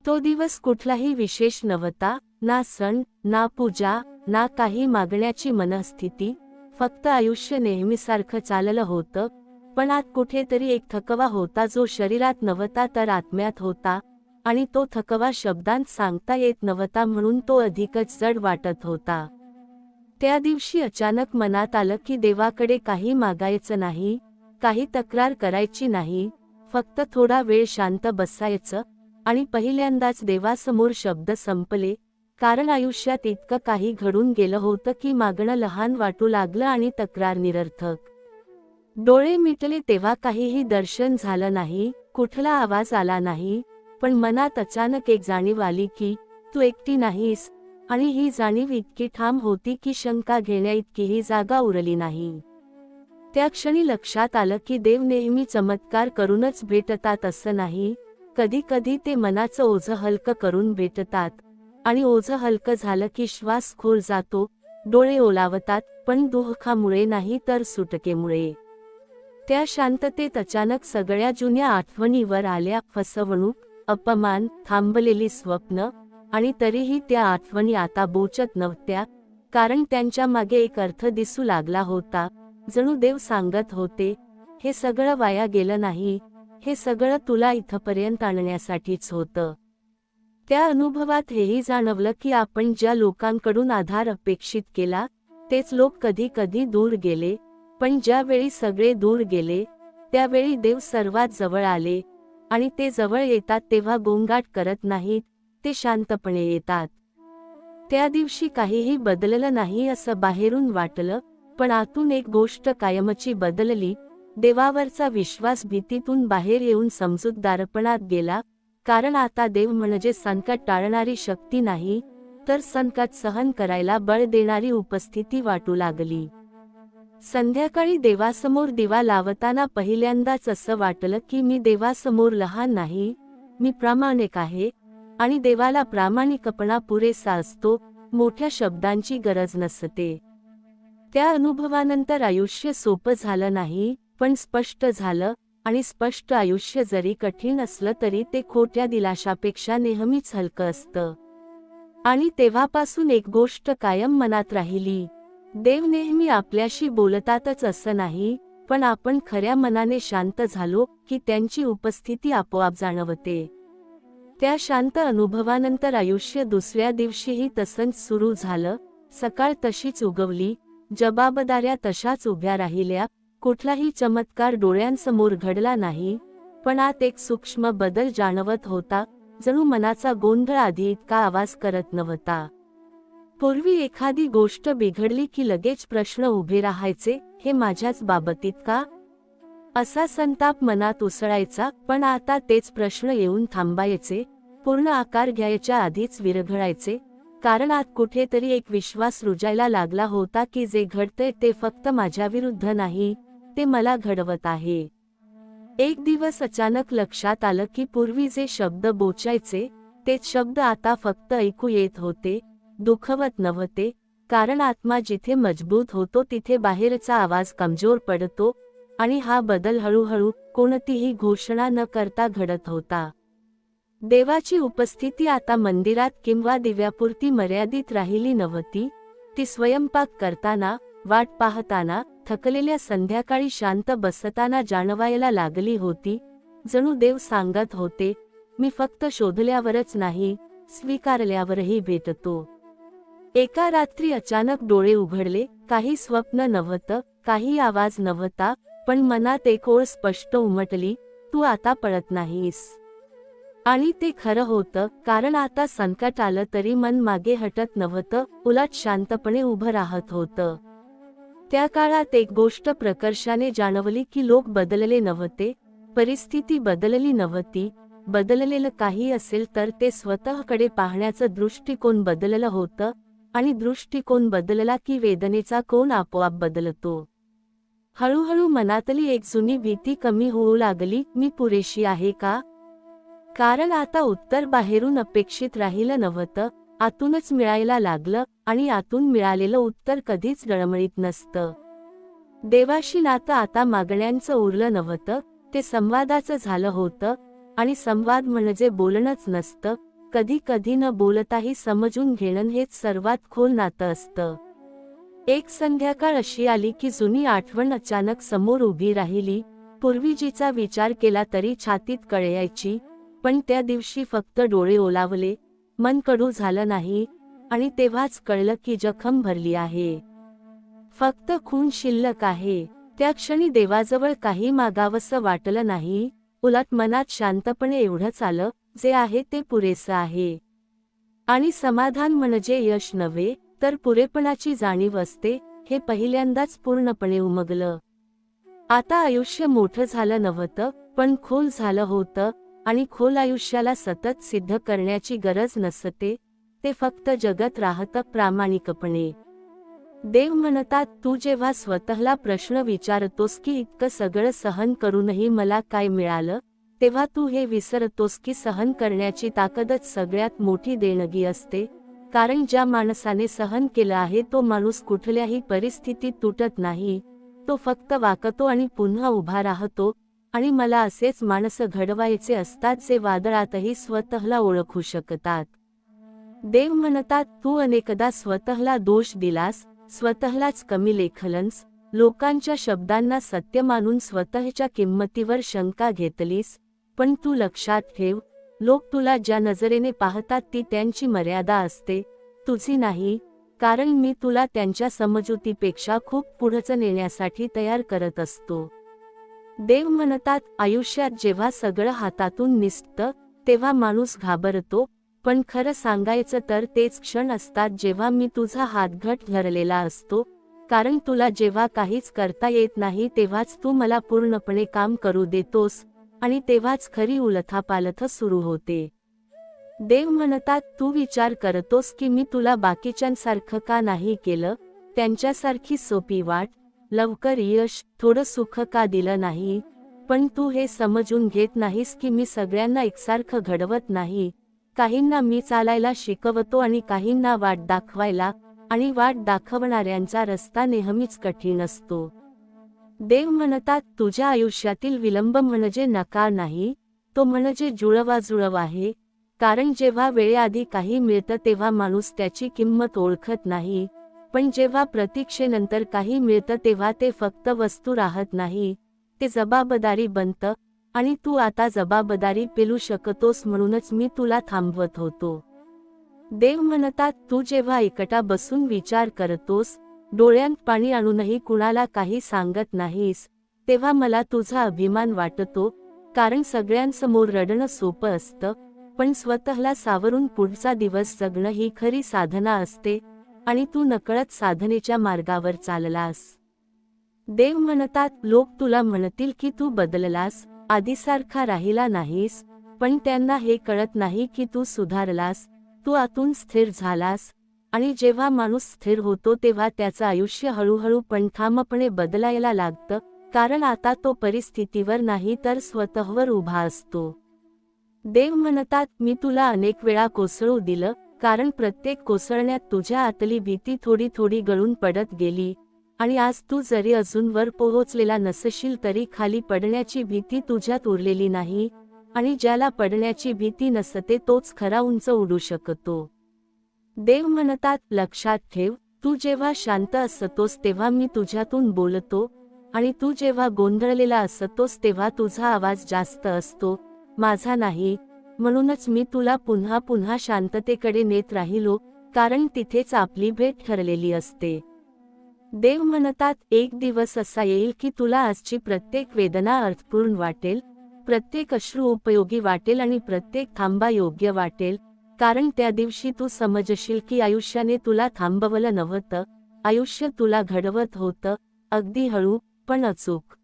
तो दिवस कुठलाही विशेष नव्हता, ना सण, ना पूजा, ना काही मागण्याची मनस्थिती, फक्त आयुष्य नेहमीसारखं चाललं होतं, पण आत कुठेतरी एक थकवा होता जो शरीरात नव्हता तर आत्म्यात होता, आणि तो थकवा शब्दांत सांगता येत नव्हता म्हणून तो अधिकच जड वाटत होता. त्या दिवशी अचानक मनात आलं की देवाकडे काही मागायचं नाही, काही तक्रार करायची नाही, फक्त थोडा वेळ शांत बसायचं, आणि पहिल्यांदाच देवासमोर शब्द संपले, कारण आयुष्यात इतकं काही घडून गेलं होतं की मागणं लहान वाटू लागलं आणि तक्रार निरर्थक. डोळे मिटले तेव्हा काहीही दर्शन झालं नाही, कुठला आवाज आला नाही, पण मनात अचानक एक जाणीव आली की तू एकटी नाहीस, आणि ही जाणीव इतकी ठाम होती की शंका घेण्या इतकीही जागा उरली नाही. त्या क्षणी लक्षात आलं की देव नेहमी चमत्कार करूनच भेटतात असं नाही, कधी कधी ते मनाचं ओझं हलकं करून भेटतात, आणि ओझं हलकं झालं की श्वास खोल जातो, डोळे ओलावतात, पण दुःखामुळे नाही तर सुटकेमुळे. त्या शांततेत अचानक सगळ्या जुन्या आठवणीवर आल्या, फसवणूक, अपमान, थांबलेली स्वप्न, आणि तरीही त्या आठवणी आता बोचत नव्हत्या, कारण त्यांच्या मागे एक अर्थ दिसू लागला होता, जणू देव सांगत होते, हे सगळं वाया गेलं नाही, हे सगळं तुला इथपर्यंत आणण्यासाठीच होतं. त्या अनुभवात हेही जाणवलं की आपण ज्या लोकांकडून आधार अपेक्षित केला, तेच लोक कधी कधी दूर गेले, पण ज्यावेळी सगळे दूर गेले, त्यावेळी देव सर्वात जवळ आले, आणि ते जवळ येतात तेव्हा गोंगाट करत नाहीत, ते शांतपणे येतात. त्या दिवशी काहीही बदललं नाही असं बाहेरून वाटलं, पण आतून एक गोष्ट कायमची बदलली, देवावरचा विश्वास भीतीतून बाहेर येऊन समजूतदारपणात गेला, कारण आता देव म्हणजे संकट टाळणारी शक्ती नाही, तर संकट सहन करायला बळ देणारी उपस्थिती वाटू लागली. संध्याकाळी देवासमोर दिवा लावताना पहिल्यांदाच असं वाटलं की मी देवासमोर लहान नाही, मी प्रामाणिक आहे, आणि देवाला प्रामाणिकपणा पुरेसा असतो, मोठ्या शब्दांची गरज नसते. त्या अनुभवानंतर आयुष्य सोपं झालं नाही, पण स्पष्ट झालं, आणि स्पष्ट आयुष्य जरी कठीण असलं तरी ते खोट्या दिलाशापेक्षा नेहमीच हलकं असतं. आणि तेव्हापासून एक गोष्ट कायम मनात राहिली, देव नेहमी आपल्याशी बोलतातच असं नाही, पण आपण खऱ्या मनाने शांत झालो की त्यांची उपस्थिती आपोआप जाणवते. त्या शांत अनुभवानंतर आयुष्य दुसऱ्या दिवशीही तसंच सुरू झालं, सकाळ तशीच उगवली, जबाबदाऱ्या तशाच उभ्या राहिल्या, कुठलाही चमत्कार डोळ्यांसमोर घडला नाही, पण आत एक सूक्ष्म बदल जाणवत होता, जणू मनाचा गोंधळ आधी इतका आवाज करत नव्हता. पूर्वी एखादी गोष्ट बिघडली की लगेच प्रश्न उभे राहायचे, हे माझ्याच बाबतीत का? असा संताप मनात उसळायचा, पण आता तेच प्रश्न येऊन थांबायचे, पूर्ण आकार घ्यायच्या आधीच विरघळायचे, कारण आत कुठेतरी एक विश्वास रुजायला लागला होता की जे घडतंय ते फक्त माझ्याविरुद्ध नाही, ते मला घडवत आहे. एक दिवस अचानक लक्षात आलं की पूर्वी जे शब्द बोचायचे, तेच शब्द आता फक्त ऐकू येत होते, दुखवत नव्हते, कारण आत्मा जिथे मजबूत होतो तिथे बाहेरचा आवाज कमजोर पडतो, आणि हा बदल हळूहळू, कोणतीही घोषणा न करता घडत होता. देवाची उपस्थिती आता मंदिरात किंवा दिव्यापुरती मर्यादित राहिली नव्हती, ती स्वयंपाक करताना, वाट पाहताना, थकलेल्या संध्याकाळी शांत बसताना जाणवायला लागली होती, जणू देव सांगत होते, मी फक्त शोधल्यावरच नाही, स्वीकारल्यावरही भेटतो. एका रात्री अचानक डोळे उघडले, काही स्वप्न नव्हतं, काही आवाज नव्हता, पण मनात एक ओळ स्पष्ट उमटली, तू आता पळत नाहीस. आणि ते खरं होतं, कारण आता संकट आलं तरी मन मागे हटत नव्हतं, उलट शांतपणे उभं राहत होतं. त्या काळात एक गोष्ट प्रकर्षाने जाणवली की लोक बदलले नव्हते, परिस्थिती बदलली नव्हती, बदललेलं काही असेल तर ते स्वतःकडे पाहण्याचं दृष्टिकोन बदललं होतं, आणि दृष्टिकोन बदलला की वेदनेचा कोन आपोआप बदलतो. हळूहळू मनातली एक जुनी भीती कमी होऊ लागली, मी पुरेशी आहे का? कारण आता उत्तर बाहेरून अपेक्षित राहिलं नव्हतं, आतूनच मिळायला लागलं, आणि आतून मिळालेलं उत्तर कधीच डळमळीत नसतं. देवाशी नातं आता मागण्यांचं उरलं नव्हतं, ते संवादाचं झालं होतं, आणि संवाद म्हणजे बोलणंच नसतं, कधी कधी न बोलताही समजून घेणं हेच सर्वात खोल नातं असतं. एक संध्याकाळ अशी आली की जुनी आठवण अचानक समोर उभी राहिली. पूर्वी जिचा विचार केला तरी छातीत कळ यायची, पण त्या दिवशी फक्त डोळे ओलावले, मन कडू झालं नाही, आणि तेव्हाच कळलं की जखम भरली आहे, फक्त खून शिल्लक आहे. त्या क्षणी देवाजवळ काही मागावंसं वाटलं नाही, उलट मनात शांतपणे एवढंच आलं, जे आहे ते पुरेसं आहे. आणि समाधान म्हणजे यश नव्हे, तर पुरेपणाची जाणीव असते, हे पहिल्यांदाच पूर्णपणे उमगलं. आता आयुष्य मोठं झालं नव्हतं, पण खोल झालं होतं, आणि खोल आयुष्याला सतत सिद्ध करण्याची गरज नसते, ते फक्त जगत राहतं प्रामाणिकपणे. देव म्हणतात, तू जेव्हा स्वतःला प्रश्न विचारतोस की इतकं सगळं सहन करूनही मला काय मिळालं, तेव्हा तू हे विसरतोस की सहन करण्याची ताकदच सगळ्यात मोठी देणगी असते. कारण ज्या माणसाने सहन केलं आहे तो माणूस कुठल्याही परिस्थितीत तुटत नाही, तो फक्त वाकतो आणि पुन्हा उभा राहतो. आणि मला असेच माणसं घडवायचे असतात जे वादळातही स्वतःला ओळखू शकतात. देव म्हणतात, तू अनेकदा स्वतःला दोष दिलास, स्वतःलाच कमी लेखलंस, लोकांच्या शब्दांना सत्य मानून स्वतःच्या किंमतीवर शंका घेतलीस, पण तू लक्षात ठेव, लोक तुला ज्या नजरेने पाहतात ती त्यांची मर्यादा असते, तुझी नाही. कारण मी तुला त्यांच्या समजुतीपेक्षा खूप पुढचं नेण्यासाठी तयार करत असतो. देव म्हणतात, आयुष्यात जेव्हा सगळं हातातून निसटतं तेव्हा माणूस घाबरतो, पण खरं सांगायचं तर तेच क्षण असतात जेव्हा मी तुझा हात घट्ट धरलेला असतो. कारण तुला जेव्हा काहीच करता येत नाही तेव्हाच तू मला पूर्णपणे काम करू देतोस, आणि तेव्हाच खरी उलथापालथ सुरू होते. देव म्हणतात, तू विचार करतोस की मी तुला बाकीच्यांसारखं का नाही केलं, त्यांच्यासारखी सोपी वाट, लवकर यश, थोडं सुख का दिलं नाही. पण तू हे समजून घेत नाहीस की मी सगळ्यांना एकसारखं घडवत नाही. काहींना मी चालायला शिकवतो आणि काहींना वाट दाखवायला, आणि वाट दाखवणाऱ्यांचा रस्ता नेहमीच कठीण असतो. देव म्हणतात, तुझ्या आयुष्यातील विलंब म्हणजे नकार नाही, तो म्हणजे जुळवाजुळव आहे. कारण जेव्हा वेळेआधी काही मिळतं तेव्हा माणूस त्याची किंमत ओळखत नाही, पण जेव्हा प्रतीक्षेनंतर काही मिळतं तेव्हा ते फक्त वस्तू राहत नाही, ते जबाबदारी बनतं. आणि तू आता जबाबदारी पेलू शकतोस म्हणूनच मी तुला थांबवत होतो. देव म्हणतात, तू जेव्हा एकटा बसून विचार करतोस, डोळ्यांत पाणी आणूनही कुणाला काही सांगत नाहीस, तेव्हा मला तुझा अभिमान वाटतो. कारण सगळ्यांसमोर रडणं सोपं असतं, पण स्वतःला सावरून पुढचा दिवस जगणं ही खरी साधना असते, आणि तू नकळत साधनेच्या मार्गावर चाललास. देव म्हणतात, लोक तुला म्हणतील की तू बदललास, आधीसारखा राहिला नाहीस, पण त्यांना हे कळत नाही की तू सुधारलास, तू आतून स्थिर झालास. आणि जेव्हा माणूस स्थिर होतो तेव्हा त्याचं आयुष्य हळूहळू पण ठामपणे बदलायला लागतं, कारण आता तो परिस्थितीवर नाही तर स्वतःवर उभा असतो. देव म्हणतात, मी तुला अनेक वेळा कोसळू दिलं, कारण प्रत्येक कोसळण्यात तुझ्या आतली भीती थोडी थोडी गळून पडत गेली. आणि आज तू जरी अजून वर पोहोचलेला नसशील तरी खाली पडण्याची भीती तुझ्यात उरलेली नाही, आणि ज्याला पडण्याची भीती नसते तोच खरा उंच उडू शकतो. देव म्हणतात, लक्षात ठेव, तू जेव्हा शांत असतोस तेव्हा मी तुझ्यातून बोलतो, आणि तू जेव्हा गोंधळलेला असतोस तेव्हा तुझा आवाज जास्त असतो, माझा नाही. म्हणूनच मी तुला पुन्हा पुन्हा शांततेकडे नेत राहिलो, कारण तिथेच आपली भेट ठरलेली असते. देव म्हणतात, एक दिवस असा येईल की तुला आजची प्रत्येक वेदना अर्थपूर्ण वाटेल, प्रत्येक अश्रू उपयोगी वाटेल आणि प्रत्येक थांबा योग्य वाटेल. कारण त्या दिवशी तू समजशील की आयुष्याने तुला थांबवलं नव्हतं, आयुष्य तुला घडवत होतं, अगदी हळू पण अचूक.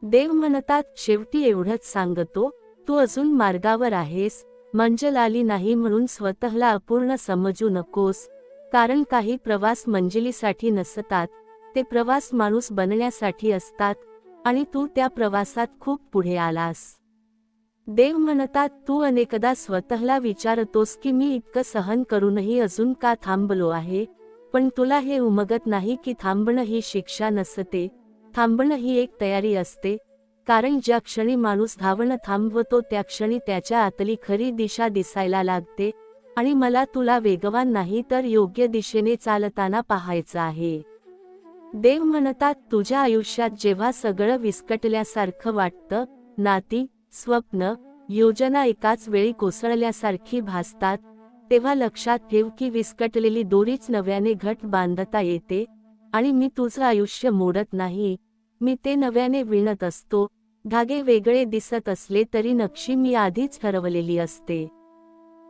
देव म्हणतात, शेवटी एवढंच सांगतो, तू अजून मार्गावर आहेस, मंजिल आली नाही म्हणून स्वतःला अपूर्ण समजू नकोस. कारण काही प्रवास मंजिलीसाठी नसतात, ते प्रवास माणूस बनण्यासाठी असतात, आणि तू त्या प्रवासात खूप पुढे आलास. देव म्हणतात, तू अनेकदा स्वतःला विचारतोस की मी इतकं सहन करूनही अजून का थांबलो आहे, पण तुला हे उमगत नाही की थांबणं ही शिक्षा नसते, थांबणं ही एक तयारी असते. कारण ज्या क्षणी माणूस धावणं थांबवतो त्या क्षणी त्याच्या आतली खरी दिशा दिसायला लागते, आणि मला तुला वेगवान नाही तर योग्य दिशेने चालताना पाहायचं आहे. देव म्हणतात, तुझ्या आयुष्यात जेव्हा सगळं विस्कटल्यासारखं वाटतं, नाती, स्वप्न, योजना एकाच वेळी कोसळल्यासारखी भासतात, तेव्हा लक्षात ठेव की विस्कटलेली दोरीच नव्याने घट बांधता येते, आणि मी तुझं आयुष्य मोडत नाही, मी ते नव्याने विणत असतो. धागे वेगळे दिसत असले तरी नक्षी मी आधीच ठरवलेली असते.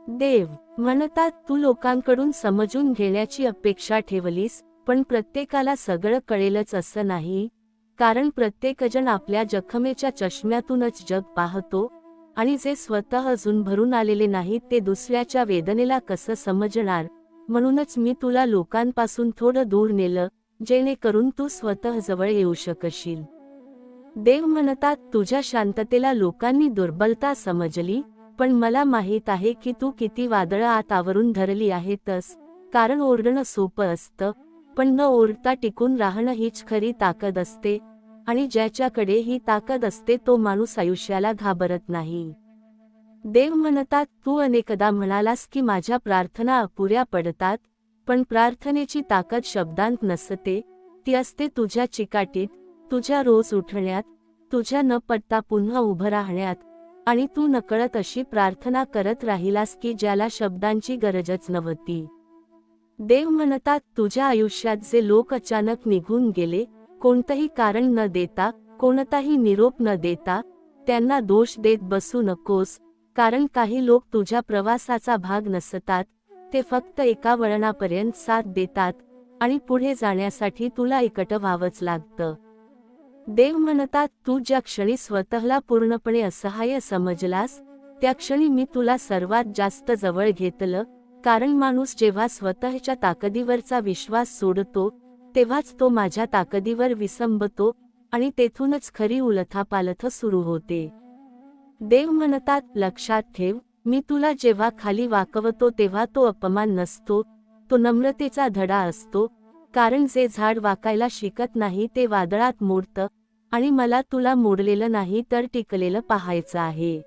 देव म्हणतात, तू लोकांकडून समजून घेण्याची अपेक्षा ठेवलीस, पण प्रत्येकाला सगळं कळेलच असं नाही, कारण प्रत्येकजण आपल्या जखमेच्या चष्म्यातूनच जग पाहतो, आणि जे स्वतः अजून भरून आलेले नाहीत ते दुसऱ्याच्या वेदनेला कसं समजणार. म्हणूनच मी तुला लोकांपासून थोडं दूर नेलं, जेणेकरून तू स्वतः जवळ येऊ शकशील. देव म्हणतात, तुझ्या शांततेला लोकांनी दुर्बलता समजली, पण मला माहीत आहे की तू किती वादळं आत आवरून धरली आहेतस. कारण ओरडणं सोपं असतं, पण न ओरडता टिकून राहणं हीच खरी ताकद असते, आणि ज्याच्याकडे ही ताकद असते तो माणूस आयुष्याला घाबरत नाही. देव म्हणतात, तू अनेकदा म्हणालास की माझ्या प्रार्थना अपुऱ्या पडतात, पण प्रार्थनेची ताकद शब्दांत नसते, ती असते तुझ्या चिकाटीत, तुझ्या रोज उठण्यात, तुझ्या न पडता पुन्हा उभं राहण्यात, आणि तू नकळत अशी प्रार्थना करत राहिलास की ज्याला शब्दांची गरजच नव्हती. देव म्हणतात, तुझ्या आयुष्यात जे लोक अचानक निघून गेले, कोणतंही कारण न देता, कोणताही निरोप न देता, त्यांना दोष देत बसू नकोस, कारण काही लोक तुझ्या प्रवासाचा भाग नसतात, ते फक्त एका वळणापर्यंत साथ देतात, आणि पुढे जाण्यासाठी तुला एकटं व्हावंच लागतं. देव म्हणतात, तू ज्या क्षणी स्वतःला पूर्णपणे असहाय्य समजलास, त्या क्षणी मी तुला सर्वात जास्त जवळ घेतलं, कारण माणूस जेव्हा स्वतःच्या ताकदीवरचा विश्वास सोडतो, तेव्हाच तो माझ्या ताकदीवर विसंबतो, आणि तेथूनच खरी उलथापालथ सुरू होते. देव म्हणतात, लक्षात ठेव, मी तुला जेव्हा खाली वाकवतो तेव्हा तो अपमान नसतो, तो नम्रतेचा धडा असतो, कारण जे झाड वाकायला शिकत नाही ते वादळात मोडतं, आणि मला तुला मोडलेलं नाही तर टिकलेलं पाहायचं आहे.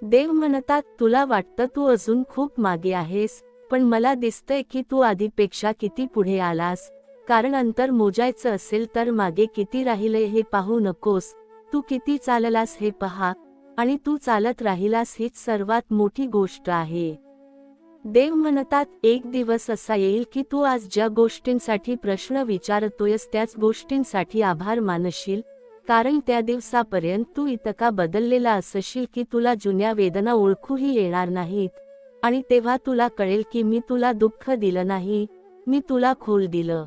देव म्हणतात, तुला वाटतं तू अजून खूप मागे आहेस, पण मला दिसतंय की तू आधीपेक्षा किती पुढे आलास, कारण अंतर मोजायचं असेल तर मागे किती राहिलंय हे पाहू नकोस, तू किती चाललास हे पहा, आणि तू चालत राहिलास हीच सर्वात मोठी गोष्ट आहे. देव म्हणतात, एक दिवस असा येईल की तू आज ज्या गोष्टींसाठी प्रश्न विचारतोयस त्याच गोष्टींसाठी आभार मानशील, कारण त्या दिवसापर्यंत तू इतका बदललेला असशील की तुला जुन्या वेदना ओळखूही येणार नाहीत, आणि तेव्हा तुला कळेल की मी तुला दुःख दिलं नाही, मी तुला खोल दिलं.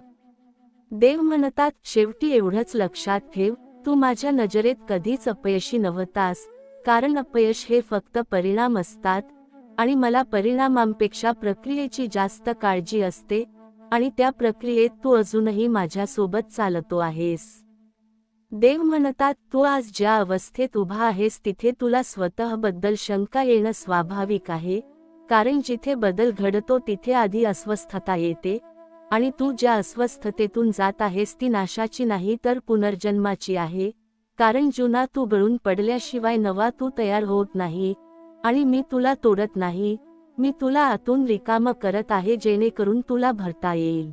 देव म्हणतात, शेवटी एवढंच लक्षात ठेव, तू माझ्या नजरेत कधीच अपयशी नव्हतास, कारण अपयश हे फक्त परिणाम असतात, आणि मला परिणामांपेक्षा प्रक्रियेची जास्त काळजी असते, आणि त्या प्रक्रियेत तू अजूनही माझ्यासोबत चालतो आहेस. देव म्हणतात, तू आज ज्या अवस्थेत उभा आहेस तिथे तुला स्वतःबद्दल शंका येणं स्वाभाविक आहे, कारण जिथे बदल घडतो तिथे आधी अस्वस्थता येते, आणि तू ज्या अस्वस्थतेतून जात आहेस ती नाशाची नाही तर पुनर्जन्माची आहे, कारण जुना तू गळून पडल्याशिवाय नवा तू तयार होत नाही, आणि मी तुला तोडत नाही, मी तुला आतून रिकामं करत आहे जेणेकरून तुला भरता येईल.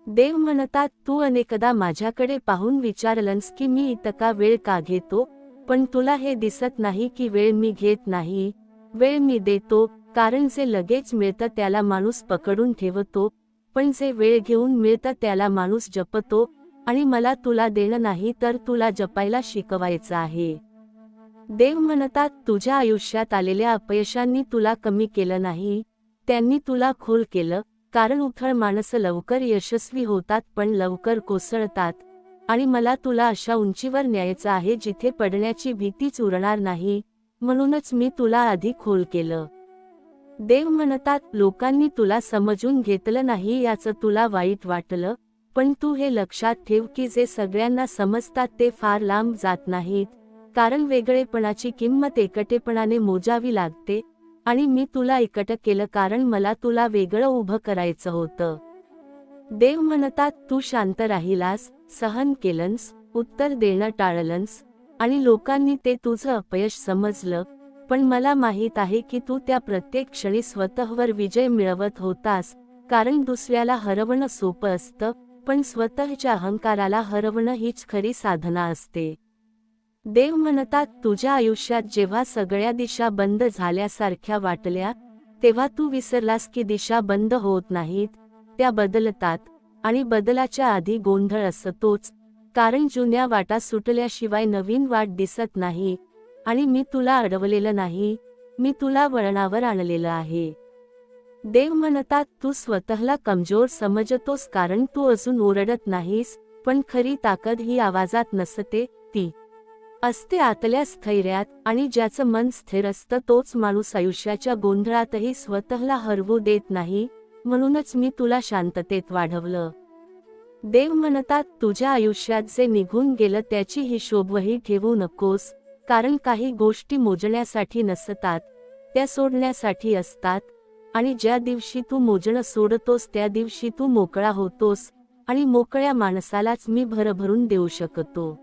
देव म्हणतात, तू अनेकदा माझ्याकडे पाहून विचारलंस की मी इतका वेळ का घेतो, पण तुला हे दिसत नाही की वेळ मी घेत नाही, वेळ मी देतो, कारण जे लगेच मिळतं त्याला माणूस पकडून ठेवतो, पण जे वेळ घेऊन मिळतं त्याला माणूस जपतो, आणि मला तुला देणं नाही तर तुला जपायला शिकवायचं आहे. देव म्हणतात, तुझ्या आयुष्यात आलेल्या अपयशांनी तुला कमी केलं नाही, त्यांनी तुला खोल केलं, कारण उथळ माणसं लवकर यशस्वी होतात पण लवकर कोसळतात, आणि मला तुला अशा उंचीवर न्यायचं आहे जिथे पडण्याची भीतीच उरणार नाही, म्हणूनच मी तुला आधी खोल केलं. देव म्हणतात, लोकांनी तुला समजून घेतलं नाही याचं तुला वाईट वाटलं, पण तू हे लक्षात ठेव की जे सगळ्यांना समजतात ते फार लांब जात नाहीत, कारण वेगळेपणाची किंमत एकटेपणाने मोजावी लागते, आणि मी तुला एकटं केलं कारण मला तुला वेगळं उभं करायचं होतं. देव म्हणतात, तू शांत राहिलास, सहन केलंस, उत्तर देणं टाळलंस, आणि लोकांनी ते तुझं अपयश समजलं, पण मला माहीत आहे की तू त्या प्रत्येक क्षणी स्वतःवर विजय मिळवत होतास, कारण दुसऱ्याला हरवणं सोपं असतं, पण स्वतःच्या अहंकाराला हरवणं हीच खरी साधना असते. देव म्हणतात, तुझ्या आयुष्यात जेव्हा सगळ्या दिशा बंद झाल्यासारख्या वाटल्या, तेव्हा तू विसरलास की दिशा बंद होत नाहीत, त्या बदलतात, आणि बदलाच्या आधी गोंधळ असतोच, कारण जुन्या वाटा सुटल्याशिवाय नवीन वाट दिसत नाही. आणि मी तुला अडवलेलं नाही, मी तुला वळणावर आणलेलं आहे. देव म्हणतात, तू स्वतःला कमजोर समजतोस कारण तू अजून ओरडत नाहीस, पण खरी ताकद ही आवाजात नसते, ती असते आतल्या स्थैर्यात. आणि ज्याचं मन स्थिर असतं तोच माणूस आयुष्याच्या गोंधळातही स्वतःला हरवू देत नाही. म्हणूनच मी तुला शांततेत वाढवलं. देव म्हणतात, तुझ्या आयुष्यात जे निघून गेलं त्याची हिशोबही ठेवू नकोस, कारण काही गोष्टी मोजण्यासाठी नसतात, त्या सोडण्यासाठी असतात. आणि ज्या दिवशी तू मोजणं सोडतोस त्या दिवशी तू मोकळा होतोस, आणि मोकळ्या माणसालाच मी भरभरून देऊ शकतो.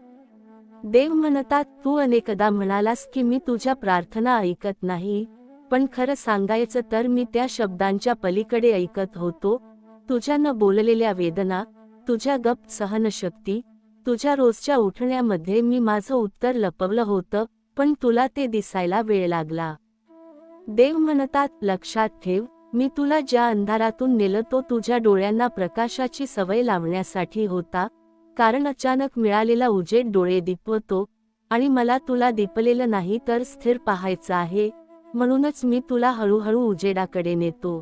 देव म्हणतात, तू अनेकदा म्हणालास की मी तुझ्या प्रार्थना ऐकत नाही, पण खरं सांगायचं तर मी त्या शब्दांच्या पलीकडे ऐकत होतो. तुझ्या न बोललेल्या वेदना, तुझ्या गप्प सहनशक्ती, तुझ्या रोजच्या उठण्यामध्ये मी माझं उत्तर लपवलं होतं, पण तुला ते दिसायला वेळ लागला. देव म्हणतात, लक्षात ठेव, मी तुला ज्या अंधारातून नेलं तो तुझ्या डोळ्यांना प्रकाशाची सवय लावण्यासाठी होता, कारण अचानक मिळालेला उजेड डोळे दिपवतो, आणि मला तुला दिपलेलं नाही तर स्थिर पाहायचं आहे, म्हणूनच मी तुला हळूहळू उजेडाकडे नेतो.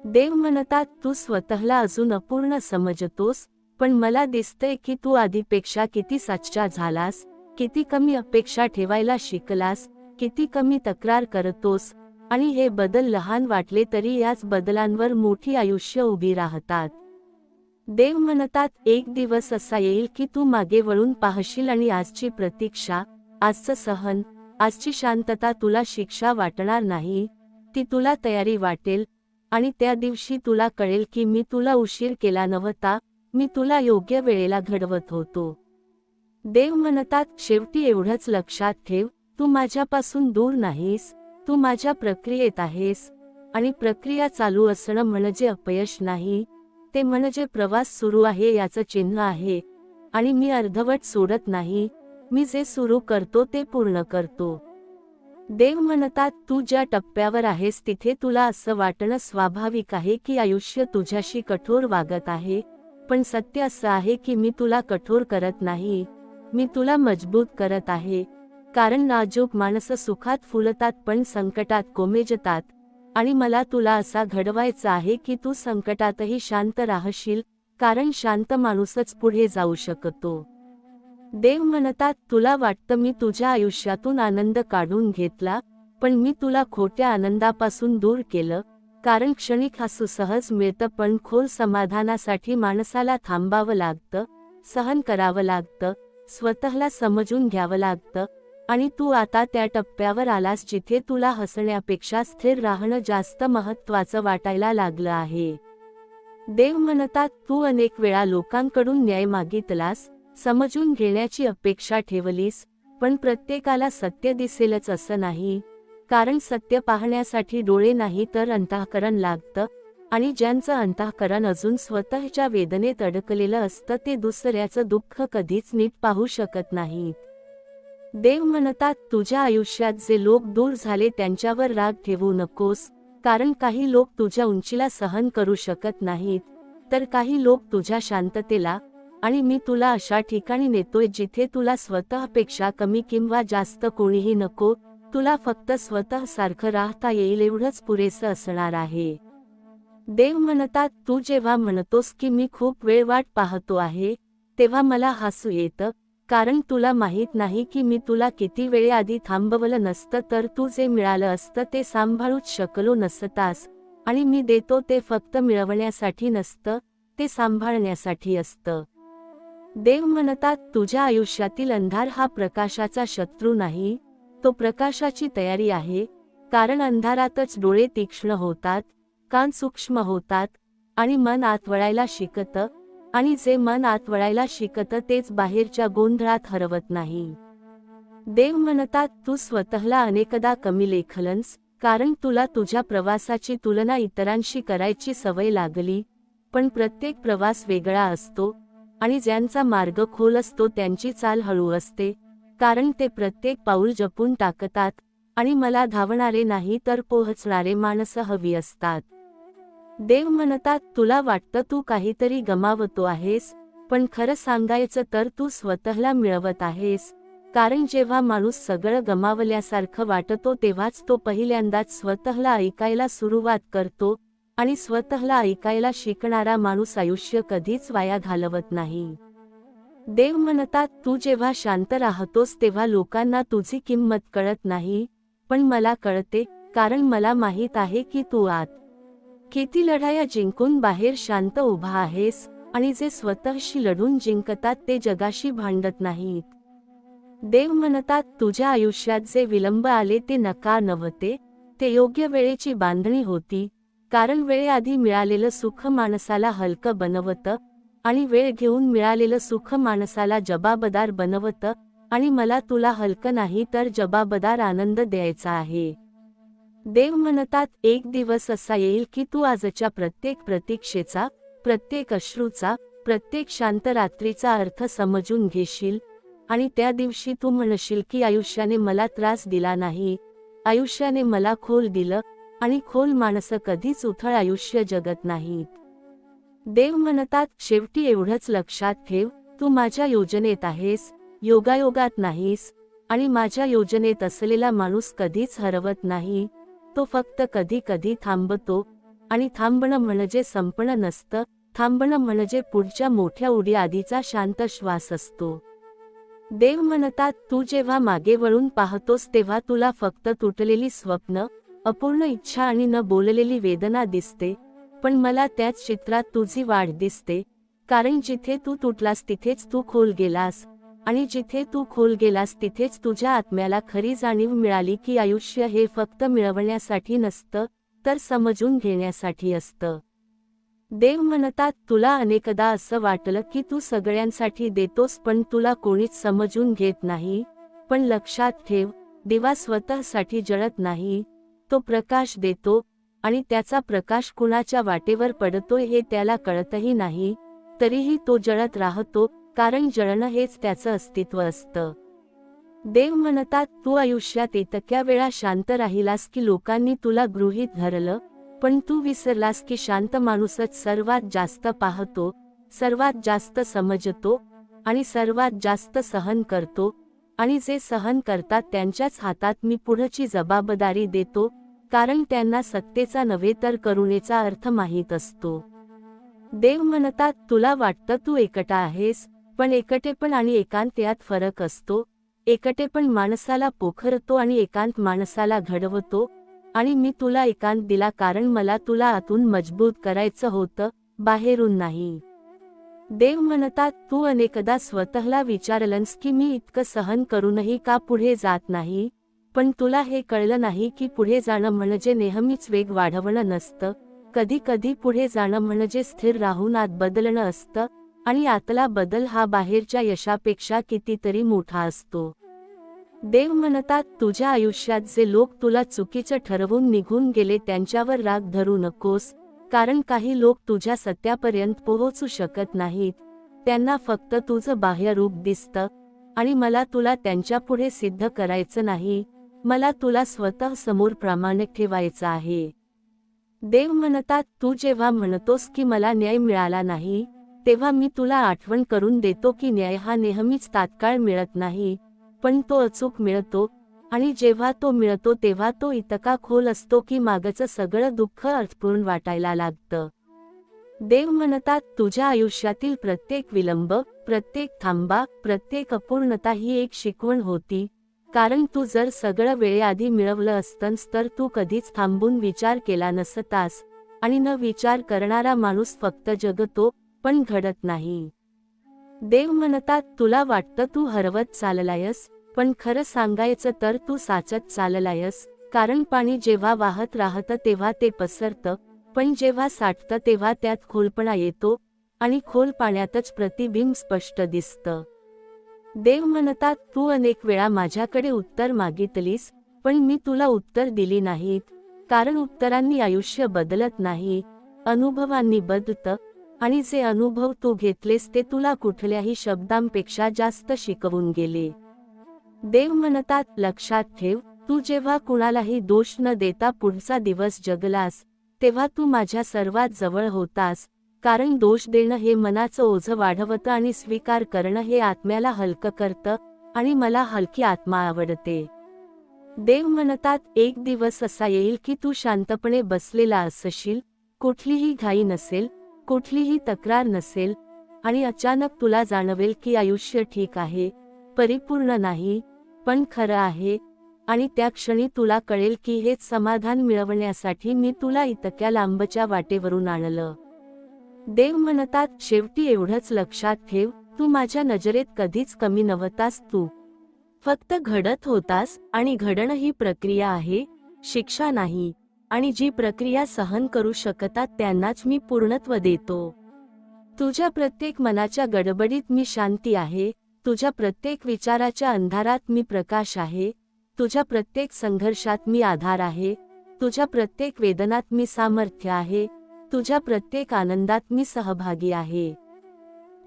देव म्हणतात, तू स्वतःला अजून अपूर्ण समजतोस, पण मला दिसतंय की तू आधीपेक्षा किती सच्चा झालास, किती कमी अपेक्षा ठेवायला शिकलास, किती कमी तक्रार करतोस. आणि हे बदल लहान वाटले तरी याच बदलांवर मोठी आयुष्य उभी राहतात. देव म्हणतात, एक दिवस असा येईल की तू मागे वळून पाहशील आणि आजची प्रतीक्षा, आजचं सहन, आजची शांतता तुला शिक्षा वाटणार नाही, ती तुला तयारी वाटेल. आणि त्या दिवशी तुला कळेल की मी तुला उशीर केला नव्हता, मी तुला योग्य वेळेला घडवत होतो. देव म्हणतात, शेवटी एवढंच लक्षात ठेव, तू माझ्यापासून दूर नाहीस, तू माझ्या प्रक्रियेत आहेस. आणि प्रक्रिया चालू असणं म्हणजे अपयश नाही, ते म्हणजे प्रवास सुरू आहे याचं चिन्ह आहे. आणि मी अर्धवट सोडत नाही, मी जे सुरू करतो ते पूर्ण करतो. देव म्हणतात, तू ज्या टप्प्यावर आहेस तिथे तुला असं वाटणं स्वाभाविक आहे की आयुष्य तुझ्याशी कठोर वागत आहे, पण सत्य असं आहे की मी तुला कठोर करत नाही, मी तुला मजबूत करत आहे. कारण नाजूक माणसं सुखात फुलतात पण संकटात कोमेजतात, आणि मला तुला असा घडवायचा आहे की तू संकटातही शांत राहशील, कारण शांत माणूसच पुढे जाऊ शकतो. देव म्हणतात, तुला वाटतं मी तुझ्या आयुष्यातून आनंद काढून घेतला, पण मी तुला खोट्या आनंदापासून दूर केलं, कारण क्षणिक हसू सहज मिळतं पण खोल समाधानासाठी माणसाला थांबावं लागतं, सहन करावं लागतं, स्वतःला समजून घ्यावं लागतं. आणि तू आता त्या टप्प्यावर आलास जिथे तुला हसण्यापेक्षा स्थिर राहणं जास्त महत्त्वाचं वाटायला लागलं आहे. देव म्हणतात, तू अनेक वेळा लोकांकडून न्याय मागितलास, समजून घेण्याची अपेक्षा ठेवलीस, पण प्रत्येकाला सत्य दिसेलच असं नाही, कारण सत्य पाहण्यासाठी डोळे नाही तर अंतःकरण लागतं. आणि ज्यांचं अंतःकरण अजून स्वतःच्या वेदनेत अडकलेलं असतं ते दुसऱ्याचं दुःख कधीच नीट पाहू शकत नाहीत. देव म्हणतात, तुझ्या आयुष्यात जे लोक दूर झाले त्यांच्यावर राग ठेवू नकोस, कारण काही लोक तुझ्या उंचीला सहन करू शकत नाहीत, तर काही लोक तुझ्या शांततेला. आणि मी तुला अशा ठिकाणी नेतोय जिथे तुला स्वतःपेक्षा कमी किंवा जास्त कोणीही नको, तुला फक्त स्वतः सारखं राहता येईल एवढंच पुरेसं असणार आहे. देव म्हणतात, तू जेव्हा म्हणतोस की मी खूप वेळ वाट पाहतो आहे, तेव्हा मला हसू येतं, कारण तुला माहीत नाही की मी तुला किती वेळेआधी थांबवलं नसतं तर तू जे मिळालं असतं ते सांभाळूच शकलो नसतास. आणि मी देतो ते फक्त मिळवण्यासाठी नसतं, ते सांभाळण्यासाठी असतं. देव म्हणतात, तुझ्या आयुष्यातील अंधार हा प्रकाशाचा शत्रू नाही, तो प्रकाशाची तयारी आहे, कारण अंधारातच डोळे तीक्ष्ण होतात, कान सूक्ष्म होतात, आणि मन आत वळायला शिकतं. आणि जे मन आत वळायला शिकतं तेच बाहेरच्या गोंधळात हरवत नाही. देव म्हणतात तू स्वतःला अनेकदा कमी लेखलंस, कारण तुला तुझ्या प्रवासाची तुलना इतरांशी करायची सवय लागली. पण प्रत्येक प्रवास वेगळा असतो, आणि ज्यांचा मार्ग खोल असतो त्यांची चाल हळू असते, कारण ते प्रत्येक पाऊल जपून टाकतात. आणि मला धावणारे नाही तर पोहोचणारे माणसं हवी असतात. देव म्हणतात तुला वाटतं तू काहीतरी गमावतो आहेस, पण खरं सांगायचं तर तू स्वतःला मिळवत आहेस. कारण जेव्हा माणूस सगळं गमावल्यासारखं वाटतो तेव्हाच तो पहिल्यांदाच स्वतःला ऐकायला सुरुवात करतो, आणि स्वतःला ऐकायला शिकणारा माणूस आयुष्य कधीच वाया घालवत नाही. देव म्हणतात तू जेव्हा शांत राहतोस तेव्हा लोकांना तुझी किंमत कळत नाही, पण मला कळते, कारण मला माहीत आहे की तू आत किती लढाया जिंकून बाहेर शांत उभा आहेस, आणि जे स्वतःशी लढून जिंकतात ते जगाशी भांडत नाहीत. देव म्हणतात तुझ्या आयुष्यात जे विलंब आले ते नकार नव्हते, ते योग्य वेळेची बांधणी होती. कारण वेळेआधी मिळालेलं सुख माणसाला हलकं बनवतं, आणि वेळ घेऊन मिळालेलं सुख माणसाला जबाबदार बनवतं. आणि मला तुला हलकं नाही तर जबाबदार आनंद द्यायचा आहे. देव म्हणतात एक दिवस असा येईल की तू आजच्या प्रत्येक प्रतीक्षेचा, प्रत्येक अश्रूचा, प्रत्येक शांत रात्रीचा अर्थ समजून घेशील. आणि त्या दिवशी तू म्हणशील की आयुष्याने मला त्रास दिला नाही, आयुष्याने मला खोल दिलं, आणि खोल माणसं कधीच उथळ आयुष्य जगत नाहीत. देव म्हणतात शेवटी एवढंच लक्षात ठेव, तू माझ्या योजनेत आहेस, योगायोगात नाहीस. आणि माझ्या योजनेत असलेला माणूस कधीच हरवत नाही, तो फक्त कधी कधी थांबतो. आणि थांबणं म्हणजे संपणं नसतं, थांबणं म्हणजे पुढच्या मोठ्या उडी आधीचा शांत श्वास असतो. देव म्हणतात तू जेव्हा मागे वळून पाहतोस तेव्हा तुला फक्त तुटलेली स्वप्न, अपूर्ण इच्छा आणि न बोललेली वेदना दिसते, पण मला त्याच चित्रात तुझी वाढ दिसते. कारण जिथे तू तुटलास तिथेच तू खोल गेलास, आणि जिथे तू खोल गेलास तिथेच तुझ्या आत्म्याला खरी जाणीव मिळाली की आयुष्य हे फक्त मिळवण्यासाठी नसतं, तर समजून घेण्यासाठी असतं. देव म्हणतात तुला अनेकदा असं वाटलं की तू सगळ्यांसाठी देतोस पण तुला कोणीच समजून घेत नाही. पण लक्षात ठेव, दिवा स्वतःसाठी जळत नाही, तो प्रकाश देतो, आणि त्याचा प्रकाश कुणाच्या वाटेवर पडतोय हे त्याला कळतही नाही, तरीही तो जळत राहतो, कारण जळणं हेच त्याचं अस्तित्व असतं. देव म्हणतात तू आयुष्यात इतक्या वेळा शांत राहिलास की लोकांनी तुला गृहीत धरलं, पण तू विसरलास की शांत माणूसच सर्वात जास्त पाहतो, सर्वात जास्त समजतो, आणि सर्वात जास्त सहन करतो. आणि जे सहन करतात त्यांच्याच हातात मी पुढची जबाबदारी देतो, कारण त्यांना सत्तेचा नव्हे तर करुणेचा अर्थ माहीत असतो. देव म्हणतात तुला वाटतं तू एकटा आहेस, पण एकटेपण आणि एकांत यात फरक असतो. एकटेपण माणसाला पोखरतो आणि एकांत माणसाला घडवतो. आणि मी तुला एकांत दिला कारण मला तुला आतून मजबूत करायचं होतं, बाहेरून नाही. देव म्हणतात तू अनेकदा स्वतःला विचारलंस की मी इतकं सहन करूनही का पुढे जात नाही, पण तुला हे कळलं नाही की पुढे जाणं म्हणजे नेहमीच वेग वाढवणं नसतं, कधी कधी पुढे जाणं म्हणजे स्थिर राहून आत बदलणं असतं, आणि आतला बदल हा बाहेरच्या यशापेक्षा कितीतरी मोठा असतो. देव म्हणतात तुझ्या आयुष्यात जे लोक तुला चुकीचं ठरवून निघून गेले त्यांच्यावर राग धरू नकोस, कारण काही लोक तुझ्या सत्यापर्यंत पोहोचू शकत नाहीत, त्यांना फक्त तुझं बाह्य रूप दिसतं. आणि मला तुला त्यांच्यापुढे सिद्ध करायचं नाही, मला तुला स्वतः समोर प्रामाणिक ठेवायचं आहे. देव म्हणतात तू जेव्हा म्हणतोस की मला न्याय मिळाला नाही, तेव्हा मी तुला आठवण करून देतो की न्याय हा नेहमीच तात्काळ मिळत नाही, पण तो अचूक मिळतो. आणि जेव्हा तो मिळतो तेव्हा तो इतका खोल असतो की मागचं सगळं दुःख अर्थपूर्ण वाटायला लागतं. देव म्हणतात तुझ्या आयुष्यातील प्रत्येक विलंब, प्रत्येक थांबा, प्रत्येक अपूर्णता ही एक शिकवण होती. कारण तू जर सगळं वेळेआधी मिळवलं असतंस तर तू कधीच थांबून विचार केला नसतास. आणि न विचार करणारा माणूस फक्त जगतो, पण घडत नाही. देव म्हणतात तुला वाटतं तू हरवत चाललायस, पण खरं सांगायचं तर तू साचत चाललायस. कारण पाणी जेव्हा वाहत राहतं तेव्हा ते पसरतं, पण जेव्हा साठतं तेव्हा त्यात खोलपणा येतो, आणि खोल पाण्यातच प्रतिबिंब स्पष्ट दिसतं. देव म्हणतात, तू अनेक वेळा माझ्याकडे उत्तर मागितलीस, पण मी तुला उत्तर दिली नाहीत, कारण उत्तरांनी आयुष्य बदलत नाही, अनुभवांनी बदलतं, आणि जे अनुभव तू घेतलेस ते तुला कुठल्याही शब्दांपेक्षा जास्त शिकवून गेले. देव म्हणतात, लक्षात ठेव, तू जेव्हा कुणालाही दोष न देता पुढचा दिवस जगलास, तेव्हा तू माझ्या सर्वात जवळ होतास, कारण दोष देणं हे मनाचं ओझं वाढवतं आणि स्वीकार करणं हे आत्म्याला हलकं करतं, आणि मला हलकी आत्मा आवडते. देव म्हणतात, एक दिवस असा येईल की तू शांतपणे बसलेला असशील, कुठलीही घाई नसेल, कुठलीही तक्रार नसेल, आणि अचानक तुला जाणवेल की आयुष्य ठीक आहे, परिपूर्ण नाही, पण खरं आहे, आणि त्या क्षणी तुला कळेल की हेच समाधान मिळवण्यासाठी मी तुला इतक्या लांबच्या वाटेवरून आणलं. देव म्हणतात, शेवटी एवढंच लक्षात ठेव, तू माझ्या नजरेत कधीच कमी नव्हतास, तू फक्त घडत होतास, आणि घडणं ही प्रक्रिया आहे, शिक्षा नाही, आणि जी प्रक्रिया सहन करू शकतात त्यांनाच मी पूर्णत्व देतो. तुझ्या प्रत्येक मनाच्या गडबडीत मी शांती आहे, तुझ्या प्रत्येक विचाराच्या अंधारात मी प्रकाश आहे, तुझ्या प्रत्येक संघर्षात मी आधार आहे, तुझ्या प्रत्येक वेदनात मी सामर्थ्य आहे, तुझ्या प्रत्येक आनंदात मी सहभागी आहे,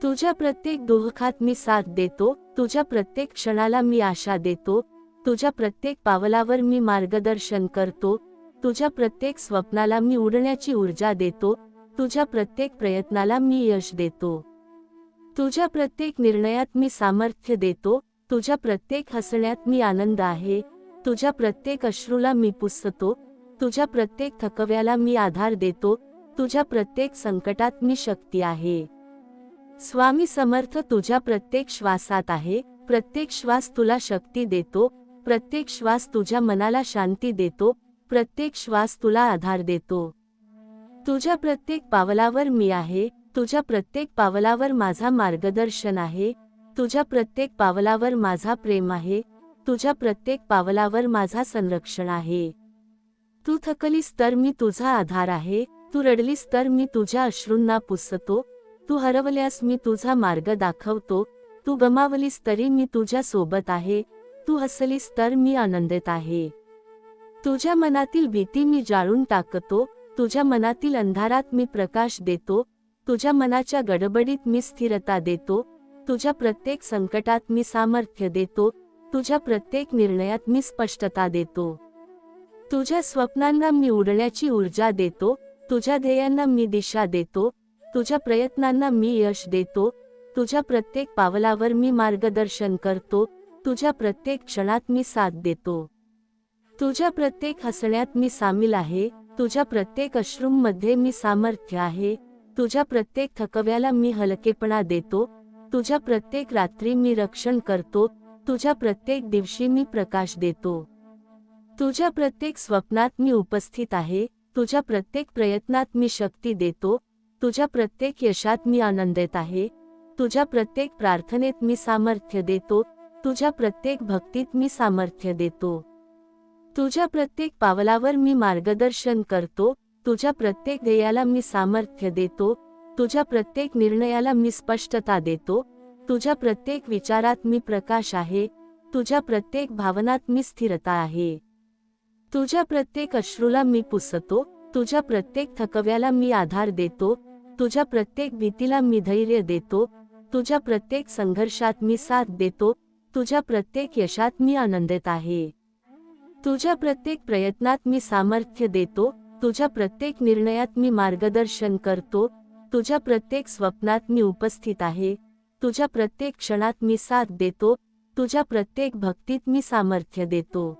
तुझ्या प्रत्येक दुःखात मी साथ देतो, तुझ्या प्रत्येक क्षणाला मी आशा देतो, तुझ्या प्रत्येक पावलावर मी मार्गदर्शन करतो, तुझ्या प्रत्येक स्वप्नाला मी उडण्याची ऊर्जा देतो, तुझ्या प्रत्येक प्रयत्नाला मी यश देतो, तुझ्या प्रत्येक निर्णयात मी सामर्थ्य देतो, तुझ्या प्रत्येक हसण्यात मी आनंद आहे, तुझ्या प्रत्येक अश्रूला मी पुसतो, तुझ्या प्रत्येक थकव्याला मी आधार देतो, तुझ्या प्रत्येक संकटात मी शक्ती आहे. स्वामी समर्थ तुझ्या प्रत्येक श्वासात आहे, प्रत्येक श्वास तुला शक्ती देतो, प्रत्येक श्वास तुझ्या मनाला शांती देतो, प्रत्येक श्वास तुला आधार देतो. तुझ्या प्रत्येक पावलावर मी आहे, तुझ्या प्रत्येक पावलावर माझा मार्गदर्शन आहे, तुझ्या प्रत्येक पावलावर माझा प्रेम आहे, तुझ्या प्रत्येक पावलावर माझा संरक्षण आहे. तू थकलीस तर मी तुझा आधार आहे, तू रडलीस तर मी तुझ्या अश्रूंना पुसतो, तू हरवल्यास मी तुझा मार्ग दाखवतो, तू गमावलीस तरी मी तुझ्या सोबत आहे, तू हसलीस तर मी आनंदित आहे. तुझ्या मनातील भीती मी जाळून टाकतो, तुझ्या मनातील अंधारात मी प्रकाश देतो, तुझ्या मनाच्या गडबडीत मी स्थिरता देतो, तुझ्या प्रत्येक संकटात मी सामर्थ्य देतो, तुझ्या प्रत्येक निर्णयात मी स्पष्टता देतो, तुझ्या स्वप्नांना मी उडण्याची ऊर्जा देतो, तुझ्या ध्येयांना मी दिशा देतो, तुझ्या प्रयत्नांना मी यश देतो, तुझ्या प्रत्येक पावलावर मी मार्गदर्शन करतो, तुझ्या प्रत्येक क्षणात मी साथ देतो, तुझ्या प्रत्येक हसण्यात मी सामील आहे, तुझ्या प्रत्येक अश्रूंमध्ये मी सामर्थ्य आहे, तुझ्या प्रत्येक थकव्याला मी हलकेपणा देतो, तुझ्या प्रत्येक रात्री मी रक्षण करतो, तुझ्या प्रत्येक दिवशी मी प्रकाश देतो, तुझ्या प्रत्येक स्वप्नात मी उपस्थित आहे, तुझ्या प्रत्येक प्रयत्नात मी शक्ती देतो, तुझ्या प्रत्येक यशात मी आनंदित आहे, तुझ्या प्रत्येक प्रार्थनेत मी सामर्थ्य देतो, तुझ्या प्रत्येक भक्तीत मी सामर्थ्य देतो, तुझ्या प्रत्येक पावलावर मी मार्गदर्शन करतो, तुझ्या प्रत्येक ध्येयाला मी सामर्थ्य देतो, तुझ्या प्रत्येक निर्णयाला मी स्पष्टता देतो, तुझ्या प्रत्येक विचारात मी प्रकाश आहे, तुझ्या प्रत्येक भावनात मी स्थिरता आहे, तुझ्या प्रत्येक अश्रूला मी पुसतो, तुझ्या प्रत्येक थकव्याला मी आधार देतो, तुझ्या प्रत्येक भीतीला मी धैर्य देतो, तुझ्या प्रत्येक संघर्षात मी साथ देतो, तुझ्या प्रत्येक यशात मी आनंदित आहे, तुझ्या प्रत्येक प्रयत्नात मी सामर्थ्य देतो, तुझ्या प्रत्येक निर्णयात मी मार्गदर्शन करतो, तुझ्या प्रत्येक स्वप्नात मी उपस्थित आहे, तुझ्या प्रत्येक क्षणात मी साथ देतो, तुझ्या प्रत्येक भक्तीत मी सामर्थ्य देतो,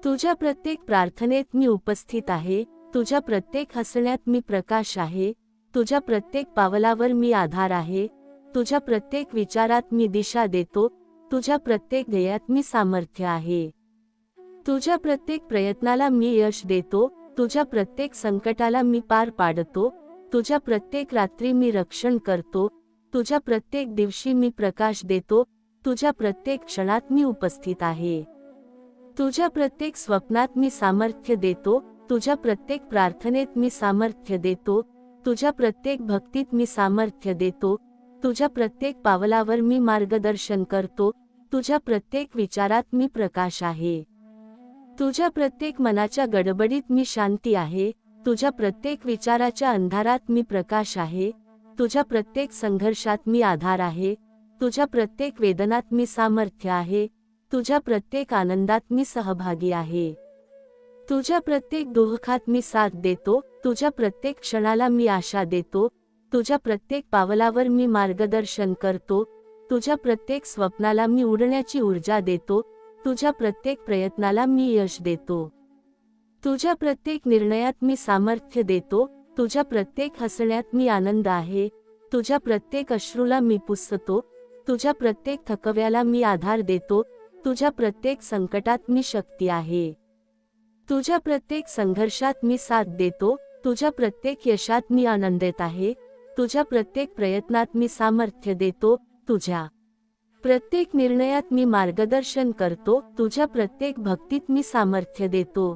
तुझ्या प्रत्येक प्रार्थनेत मी उपस्थित आहे, तुझ्या प्रत्येक हसण्यात मी प्रकाश आहे, तुझ्या प्रत्येक पावलावर मी आधार आहे, तुझ्या प्रत्येक विचारात मी दिशा देतो, तुझ्या प्रत्येक ध्येयात मी सामर्थ्य आहे, तुझ्या प्रत्येक प्रयत्नाला मी यश देतो, तुझ्या प्रत्येक संकटाला मी पार पाडतो, तुझ्या प्रत्येक रात्री मी रक्षण करतो, तुझ्या प्रत्येक दिवशी मी प्रकाश देतो, तुझ्या प्रत्येक क्षणात मी उपस्थित आहे, तुझ्या प्रत्येक स्वप्नात मी सामर्थ्य देतो, तुझ्या प्रत्येक प्रार्थनेत मी सामर्थ्य देतो, तुझ्या प्रत्येक भक्तीत मी सामर्थ्य देतो, तुझ्या प्रत्येक पावलावर मी मार्गदर्शन करतो, तुझ्या प्रत्येक विचारात मी प्रकाश आहे. तुझ्या प्रत्येक मनाच्या गडबडीत मी शांती आहे, तुझ्या प्रत्येक विचाराच्या अंधारात मी प्रकाश आहे, तुझ्या प्रत्येक संघर्षात मी आधार आहे, तुझ्या प्रत्येक वेदनात मी सामर्थ्य आहे, तुझ्या प्रत्येक आनंदात मी सहभागी आहे. तुझ्या प्रत्येक दुःखात मी साथ देतो, तुझ्या प्रत्येक क्षणाला मी आशा देतो, तुझ्या प्रत्येक पावलावर मी मार्गदर्शन करतो, तुझ्या प्रत्येक स्वप्नाला मी उडण्याची ऊर्जा देतो, तुझ्या प्रत्येक प्रयत्नाला मी यश देतो. तुझ्या प्रत्येक निर्णयात मी सामर्थ्य देतो, तुझ्या प्रत्येक हसण्यात मी आनंद आहे, तुझ्या प्रत्येक अश्रूला मी पुसतो, तुझ्या प्रत्येक थकव्याला मी आधार देतो, तुझ्या प्रत्येक संकटात मी शक्ती आहे. तुझ्या प्रत्येक संघर्षात मी साथ देतो, तुझ्या प्रत्येक यशात मी आनंदित आहे, तुझ्या प्रत्येक प्रयत्नात मी सामर्थ्य देतो, तुझ्या प्रत्येक निर्णयात मी मार्गदर्शन करतो, तुझ्या प्रत्येक भक्तीत मी सामर्थ्य देतो.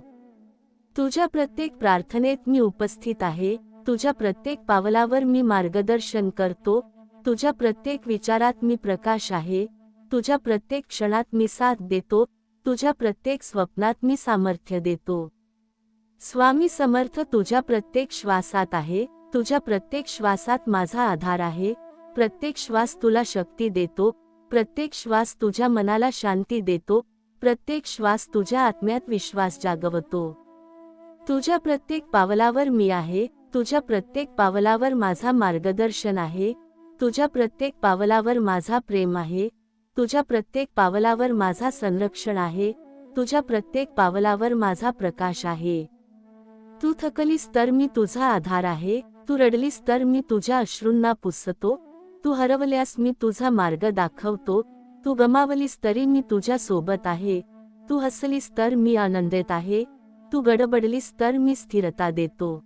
तुझ्या प्रत्येक प्रार्थनेत मी उपस्थित आहे, तुझ्या प्रत्येक पावलावर मी मार्गदर्शन करतो, तुझ्या प्रत्येक विचारात मी प्रकाश आहे, तुझ्या प्रत्येक क्षणात मी साथ देतो, तुझ्या प्रत्येक स्वप्नात मी सामर्थ्य देतो. स्वामी समर्थ तुझ्या प्रत्येक श्वासात आहे, तुझ्या प्रत्येक श्वासात माझा आधार आहे, प्रत्येक श्वास तुला शक्ती देतो, प्रत्येक श्वास तुझ्या मनाला शांती देतो, प्रत्येक श्वास तुझ्या आत्म्यात विश्वास जागवतो. तुझ्या प्रत्येक पावलावर मी आहे, तुझ्या प्रत्येक पावलावर माझा मार्गदर्शन आहे, तुझ्या प्रत्येक पावलावर माझा प्रेम आहे, तुझ्या प्रत्येक पावलावर माझा संरक्षण आहे, तुझ्या प्रत्येक पावलावर माझा प्रकाश आहे. तू थकलीस तर मी तुझा आधार आहे, तू रडलीस तर मी तुझ्या अश्रूंना पुसतो, तू हरवल्यास मी तुझा मार्ग दाखवतो, तू गमावलीस तरी मी तुझ्या सोबत आहे, तू हसलीस तर मी आनंदित आहे, तू गडबडलीस तर मी स्थिरता देतो.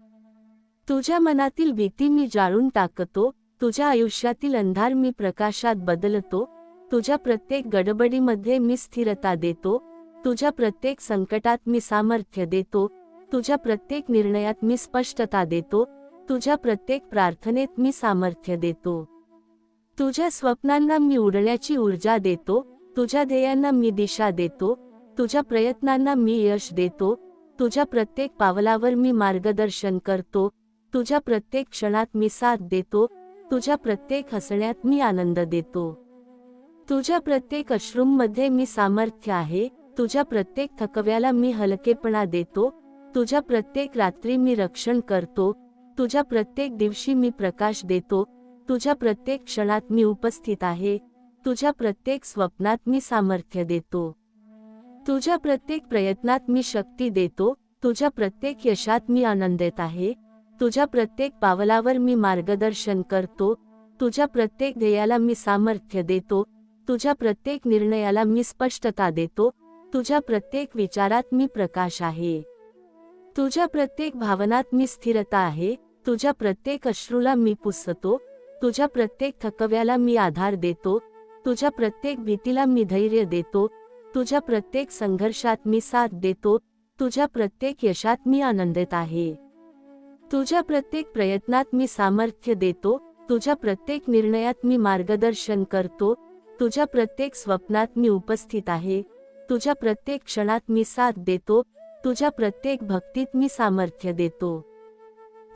तुझ्या मनातील भीती मी जाळून टाकतो, तुझ्या आयुष्यातील अंधार मी प्रकाशात बदलतो, तुझ्या प्रत्येक गडबडीमध्ये मी स्थिरता देतो, तुझ्या प्रत्येक संकटात मी सामर्थ्य देतो, तुझ्या प्रत्येक निर्णयात मी स्पष्टता देतो, तुझ्या प्रत्येक प्रार्थनेत मी सामर्थ्य देतो. तुझ्या स्वप्नांना मी उडण्याची ऊर्जा देतो, तुझ्या ध्येयांना मी दिशा देतो, तुझ्या प्रयत्नांना मी यश देतो, तुझ्या प्रत्येक पावलावर मी मार्गदर्शन करतो, तुझ्या प्रत्येक क्षणात मी साथ देतो, तुझ्या प्रत्येक हसण्यात मी आनंद देतो. तुझ्या प्रत्येक अश्रूंमध्ये मी सामर्थ्य आहे, तुझ्या प्रत्येक थकव्याला मी हलकेपणा देतो, तुझ्या प्रत्येक रात्री मी रक्षण करतो, तुझ्या प्रत्येक दिवशी मी प्रकाश देतो, तुझ्या प्रत्येक क्षणात मी उपस्थित आहे, तुझ्या प्रत्येक स्वप्नात मी सामर्थ्य देतो. तुझ्या प्रत्येक प्रयत्नात मी शक्ती देतो, तुझ्या प्रत्येक यशात मी आनंदित आहे, तुझ्या प्रत्येक पावलावर मी मार्गदर्शन करतो, तुझ्या प्रत्येक ध्येयाला मी सामर्थ्य देतो, तुझ्या प्रत्येक निर्णयाला मी स्पष्टता देतो, तुझ्या प्रत्येक विचारात मी प्रकाश आहे. तुझ्या प्रत्येक भावनात मी स्थिरता आहे, तुझ्या प्रत्येक अश्रूला मी पुसतो, तुझ्या प्रत्येक थकव्याला मी आधार देतो, तुझ्या प्रत्येक भीतीला मी धैर्य देतो, तुझ्या प्रत्येक संघर्षात मी साथ देतो, तुझ्या प्रत्येक यशात मी आनंदित आहे. तुझ्या प्रत्येक प्रयत्नात मी सामर्थ्य देतो, तुझ्या प्रत्येक निर्णयात मी मार्गदर्शन करतो, तुझ्या प्रत्येक स्वप्नात मी उपस्थित आहे, तुझ्या प्रत्येक क्षणात मी साथ देतो, तुझ्या प्रत्येक भक्तीत मी सामर्थ्य देतो.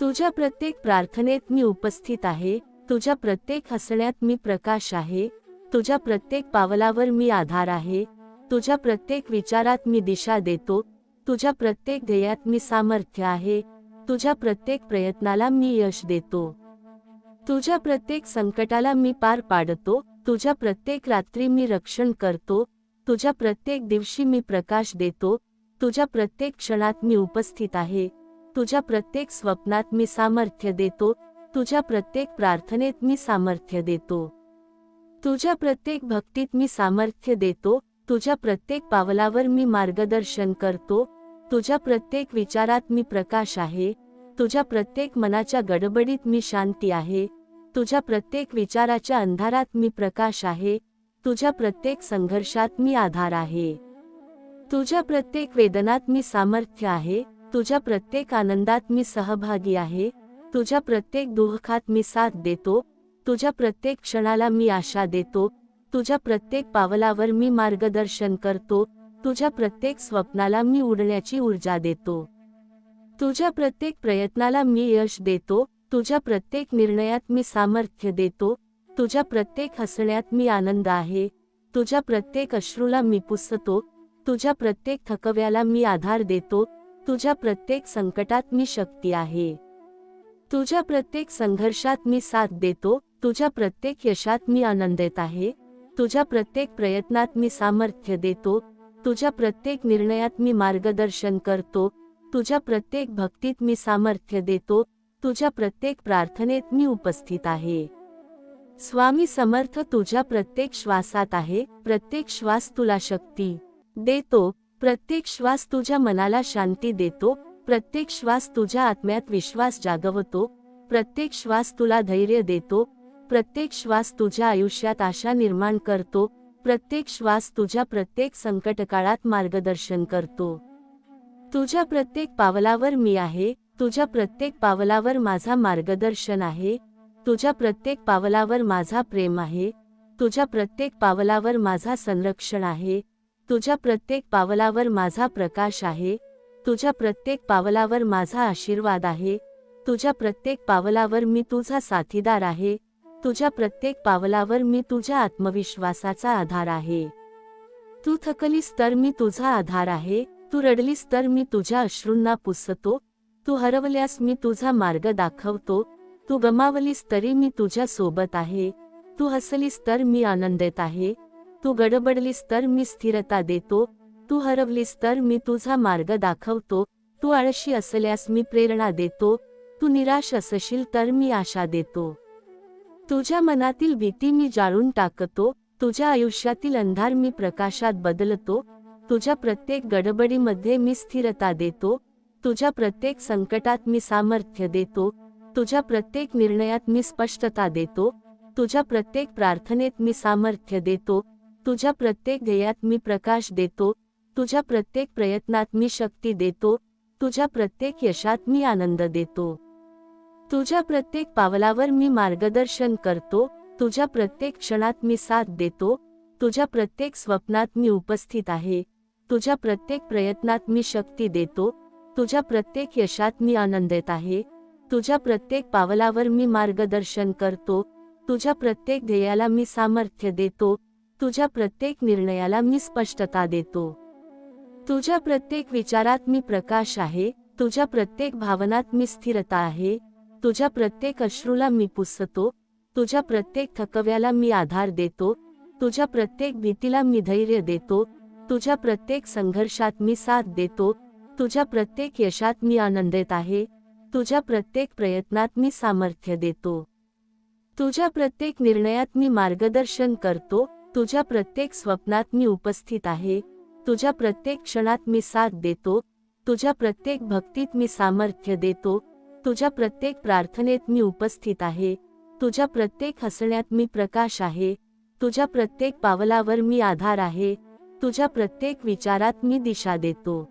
तुझ्या प्रत्येक प्रार्थनेत मी उपस्थित आहे, तुझ्या प्रत्येक हसण्यात मी प्रकाश आहे, तुझ्या प्रत्येक पावलावर मी आधार आहे, तुझ्या प्रत्येक विचारात मी दिशा देतो, तुझ्या प्रत्येक ध्येयात मी सामर्थ्य आहे, तुझ्या प्रत्येक प्रयत्नाला मी यश देतो. तुझ्या प्रत्येक संकटाला मी पार पाडतो, तुझ्या प्रत्येक रात्री मी रक्षण करतो, तुझ्या प्रत्येक दिवशी मी प्रकाश देतो, तुझ्या प्रत्येक क्षणात मी उपस्थित आहे, तुझ्या प्रत्येक स्वप्नात मी सामर्थ्य देतो, तुझ्या प्रत्येक प्रार्थनेत मी सामर्थ्य देतो. तुझ्या प्रत्येक भक्तीत मी सामर्थ्य देतो, तुझ्या प्रत्येक पावलावर मी मार्गदर्शन करतो, तुझ्या प्रत्येक विचारात मी प्रकाश आहे, तुझ्या प्रत्येक मनाच्या गडबडीत मी शांती आहे, तुझ्या प्रत्येक विचाराच्या अंधारात मी प्रकाश आहे, तुझ्या प्रत्येक संघर्षात मी आधार आहे. तुझ्या प्रत्येक वेदनात मी सामर्थ्य आहे, तुझ्या प्रत्येक आनंदात मी सहभागी आहे, तुझ्या प्रत्येक दुःखात मी साथ देतो, तुझ्या प्रत्येक क्षणाला मी आशा देतो, तुझ्या प्रत्येक पावलावर मी मार्गदर्शन करतो, तुझ्या प्रत्येक स्वप्नाला मी उडण्याची ऊर्जा देतो. तुझ्या प्रत्येक प्रयत्नाला मी यश देतो, तुझ्या प्रत्येक निर्णयात मी सामर्थ्य देतो, तुझ्या प्रत्येक हसण्यात मी आनंद आहे, तुझ्या प्रत्येक अश्रूला मी पुसतो, तुझ्या प्रत्येक थकव्याला मी आधार देतो, तुझ्या प्रत्येक संकटात मी शक्ती आहे. तुझ्या प्रत्येक संघर्षात मी साथ देतो, तुझ्या प्रत्येक यशात मी आनंदित आहे, तुझ्या प्रत्येक प्रयत्नात मी सामर्थ्य देतो, तुझ्या प्रत्येक निर्णयात मी मार्गदर्शन करतो, तुझ्या प्रत्येक भक्तीत मी सामर्थ्य देतो, तुझ्या प्रत्येक प्रार्थनेत मी उपस्थित आहे. स्वामी समर्थ तुझ्या प्रत्येक श्वासात आहे, प्रत्येक श्वास तुला शक्ती देतो, प्रत्येक श्वास तुझ्या मनाला शांती देतो, प्रत्येक श्वास तुझ्या आत्म्यात विश्वास जागवतो, प्रत्येक श्वास तुला धैर्य देतो, प्रत्येक श्वास तुझ्या आयुष्यात आशा निर्माण करतो, प्रत्येक श्वास तुझ्या प्रत्येक संकटकाळात मार्गदर्शन करतो. तुझ्या प्रत्येक पावलावर मी आहे, तुझ्या प्रत्येक पावलावर माझा मार्गदर्शन आहे, तुझ्या प्रत्येक पावलावर माझा प्रेम आहे, तुझ्या प्रत्येक पावलावर माझा संरक्षण आहे, तुझ्या प्रत्येक पावलावर माझा प्रकाश आहे, तुझ्या प्रत्येक पावलावर माझा आशीर्वाद आहे, तुझ्या प्रत्येक पावलावर मी तुझा साथीदार आहे, तुझ्या प्रत्येक पावलावर मी तुझ्या आत्मविश्वासाचा आधार आहे. तू थकलीस तर मी तुझा आधार आहे, तू रडलीस तर मी तुझ्या अश्रूंना पुसतो, तू हरवल्यास मी तुझा मार्ग दाखवतो, तू गमावलीस तरी मी तुझ्या सोबत आहे, तू हसलीस तर मी आनंदित आहे, तू गडबडलीस तर मी स्थिरता देतो, तू हरवलीस तर मी तुझा मार्ग दाखवतो, तू आळशी असल्यास मी प्रेरणा देतो, तू निराश असशील तर मी आशा देतो. तुझ्या मनातील भीती मी जाळून टाकतो, तुझ्या आयुष्यातील अंधार मी प्रकाशात बदलतो, तुझ्या प्रत्येक गडबडीमध्ये मी स्थिरता देतो, तुझ्या प्रत्येक संकटात मी सामर्थ्य देतो, तुझ्या प्रत्येक निर्णयात मी स्पष्टता देतो, तुझ्या प्रत्येक प्रार्थनेत मी सामर्थ्य देतो, तुझ्या प्रत्येक ध्येयात मी प्रकाश देतो, तुझ्या प्रत्येक प्रयत्नात मी शक्ती देतो, तुझ्या प्रत्येक यशात मी आनंद देतो. तुझ्या प्रत्येक पावलावर मी मार्गदर्शन करतो, तुझ्या प्रत्येक क्षणात मी साथ देतो, तुझ्या प्रत्येक स्वप्नात मी उपस्थित आहे, तुझ्या प्रत्येक प्रयत्नात मी शक्ती देतो, तुझ्या प्रत्येक यशात मी आनंदित आहे, तुझ्या प्रत्येक पावलावर मी मार्गदर्शन करतो, तुझ्या प्रत्येक ध्येयाला मी सामर्थ्य देतो, तुझ्या प्रत्येक निर्णयाला मी स्पष्टता देतो. तुझ्या प्रत्येक विचारात मी प्रकाश आहे, तुझ्या प्रत्येक भावनात मी स्थिरता आहे, तुझ्या प्रत्येक अश्रूला मी पुसतो, तुझ्या प्रत्येक थकव्याला मी आधार देतो, तुझ्या प्रत्येक भीतीला मी धैर्य देतो, तुझ्या प्रत्येक संघर्षात मी साथ देतो, तुझ्या प्रत्येक यशात मी आनंदित आहे, तुझ्या प्रत्येक प्रयत्नात मी सामर्थ्य देतो. तुझ्या प्रत्येक निर्णयात मी मार्गदर्शन करतो, तुझ्या प्रत्येक स्वप्नात मी उपस्थित आहे, तुझ्या प्रत्येक क्षणात मी साथ देतो, तुझ्या प्रत्येक भक्तीत मी सामर्थ्य देतो, तुझ्या प्रत्येक प्रार्थनेत मी उपस्थित आहे, तुझ्या प्रत्येक हसण्यात मी प्रकाश आहे, तुझ्या प्रत्येक पावलावर मी आधार आहे, तुझ्या प्रत्येक विचारात मी दिशा देतो.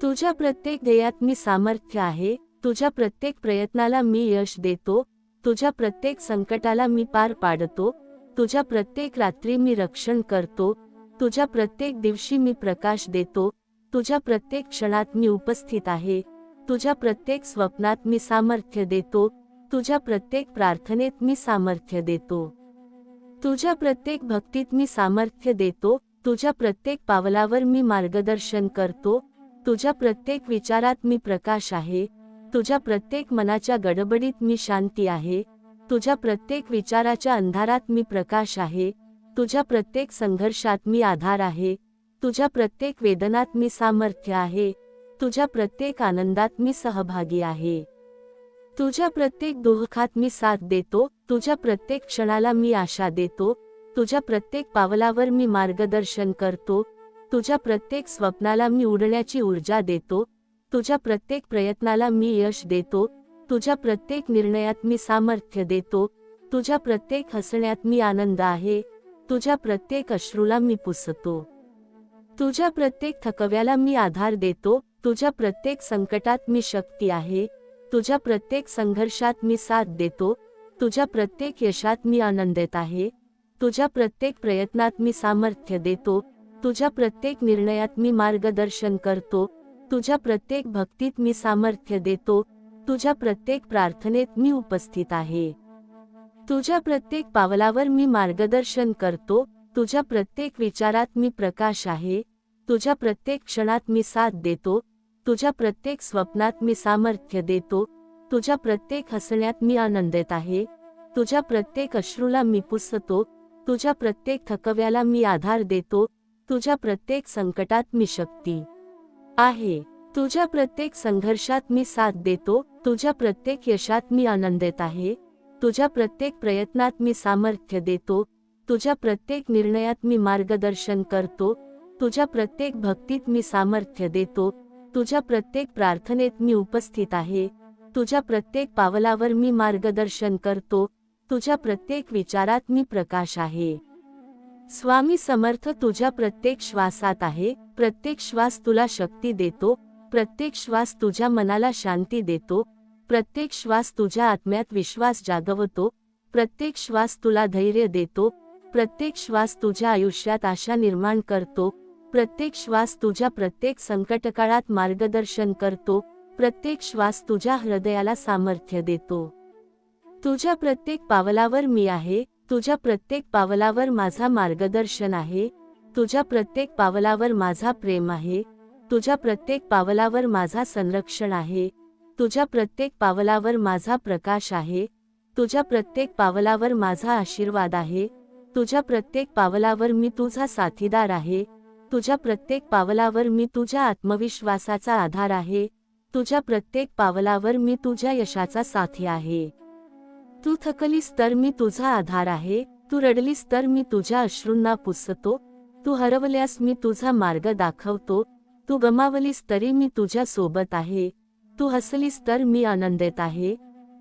तुझ्या प्रत्येक ध्येयात मी सामर्थ्य आहे, तुझ्या प्रत्येक प्रयत्नाला मी यश देतो, तुझ्या प्रत्येक संकटाला मी पार पाडतो, तुझ्या प्रत्येक रात्री मी रक्षण करतो, तुझ्या प्रत्येक दिवशी मी प्रकाश देतो, तुझ्या प्रत्येक क्षणात मी उपस्थित आहे, तुझ्या प्रत्येक स्वप्नात मी सामर्थ्य देतो, तुझ्या प्रत्येक प्रार्थनेत मी सामर्थ्य देतो. तुझ्या प्रत्येक भक्तीत मी सामर्थ्य देतो, तुझ्या प्रत्येक पावलावर मी मार्गदर्शन करतो, तुझ्या प्रत्येक विचारात मी प्रकाश आहे, तुझ्या प्रत्येक मनाच्या गडबडीत मी शांती आहे, तुझ्या प्रत्येक विचाराच्या अंधारात मी प्रकाश आहे, तुझ्या प्रत्येक संघर्षात मी आधार आहे, तुझ्या प्रत्येक वेदनात मी सामर्थ्य आहे, तुझ्या प्रत्येक आनंदात मी सहभागी आहे. तुझ्या प्रत्येक दुःखात मी साथ देतो, तुझ्या प्रत्येक क्षणाला मी आशा देतो, तुझ्या प्रत्येक पावलावर मी मार्गदर्शन करतो, तुझ्या प्रत्येक स्वप्नाला मी उडण्याची ऊर्जा देतो, तुझ्या प्रत्येक प्रयत्नाला मी यश देतो, तुझ्या प्रत्येक निर्णयात मी सामर्थ्य देतो, तुझ्या प्रत्येक हसण्यात मी आनंद आहे, तुझ्या प्रत्येक अश्रूला मी पुसतो. तुझ्या प्रत्येक थकव्याला मी आधार देतो, तुझ्या प्रत्येक संकटात मी शक्ती आहे, तुझ्या प्रत्येक संघर्षात मी साथ देतो, तुझ्या प्रत्येक यशात मी आनंदित आहे. तुझ्या प्रत्येक प्रयत्नात मी सामर्थ्य देतो. तुझ्या प्रत्येक निर्णयात मी मार्गदर्शन करतो. तुझ्या प्रत्येक भक्तीत मी सामर्थ्य देतो. तुझ्या प्रत्येक प्रार्थनेत मी उपस्थित आहे. तुझ्या प्रत्येक पावलावर मी मार्गदर्शन करतो. तुझ्या प्रत्येक विचारात मी प्रकाश आहे. तुझ्या प्रत्येक क्षणात मी साथ देतो. तुझ्या प्रत्येक स्वप्नात मी सामर्थ्य देतो. तुझ्या प्रत्येक हसण्यात मी आनंदित आहे. तुझ्या प्रत्येक अश्रूला मी पुसतो. तुझ्या प्रत्येक थकव्याला मी आधार देतो. तुझ्या प्रत्येक संकटात मी शक्ती आहे. तुझ्या प्रत्येक संघर्षात मी साथ देतो. तुझ्या प्रत्येक यशात मी आनंदित आहे. तुझ्या प्रत्येक प्रयत्नात मी सामर्थ्य देतो. तुझ्या प्रत्येक निर्णयात मी मार्गदर्शन करतो. तुझ्या प्रत्येक भक्तीत मी सामर्थ्य देतो. तुझ्या प्रत्येक प्रार्थनेत मी उपस्थित आहे. तुझ्या प्रत्येक पावलावर मी मार्गदर्शन करतो. तुझ्या प्रत्येक विचारात मी प्रकाश आहे. स्वामी समर्थ तुझ्या प्रत्येक श्वासात आहे. प्रत्येक श्वास तुला शक्ती देतो. प्रत्येक श्वास तुझ्या मनाला शांती देतो. प्रत्येक श्वास तुझ्या आत्म्यात विश्वास जागवतो. प्रत्येक श्वास तुला धैर्य देतो. प्रत्येक श्वास तुझ्या आयुष्यात आशा निर्माण करतो. प्रत्येक श्वास तुझ्या प्रत्येक संकटकाळात मार्गदर्शन करतो. प्रत्येक श्वास तुझ्या हृदयाला सामर्थ्य देतो. तुझ्या प्रत्येक पावलावर मी आहे. तुझ्या प्रत्येक पावलावर माझा मार्गदर्शन आहे. तुझ्या प्रत्येक पावलावर माझा प्रेम आहे. तुझ्या प्रत्येक पावलावर माझा संरक्षण आहे. तुझ्या प्रत्येक पावलावर माझा प्रकाश आहे. तुझ्या प्रत्येक पावलावर माझा आशीर्वाद आहे. तुझ्या प्रत्येक पावलावर मी तुझा साथीदार आहे. तुझ्या प्रत्येक पावलावर मी तुझ्या आत्मविश्वासाचा आधार आहे. तुझ्या प्रत्येक पावलावर मी तुझ्या यशाचा साथी आहे. तू थकलीस तर मी तुझा आधार आहे. तू रडलीस तर मी तुझ्या अश्रूंना पुसतो. तू हरवल्यास मी तुझा मार्ग दाखवतो. तू गमावलीस तरी मी तुझ्या सोबत आहे. तू हसलीस तर मी आनंदित आहे.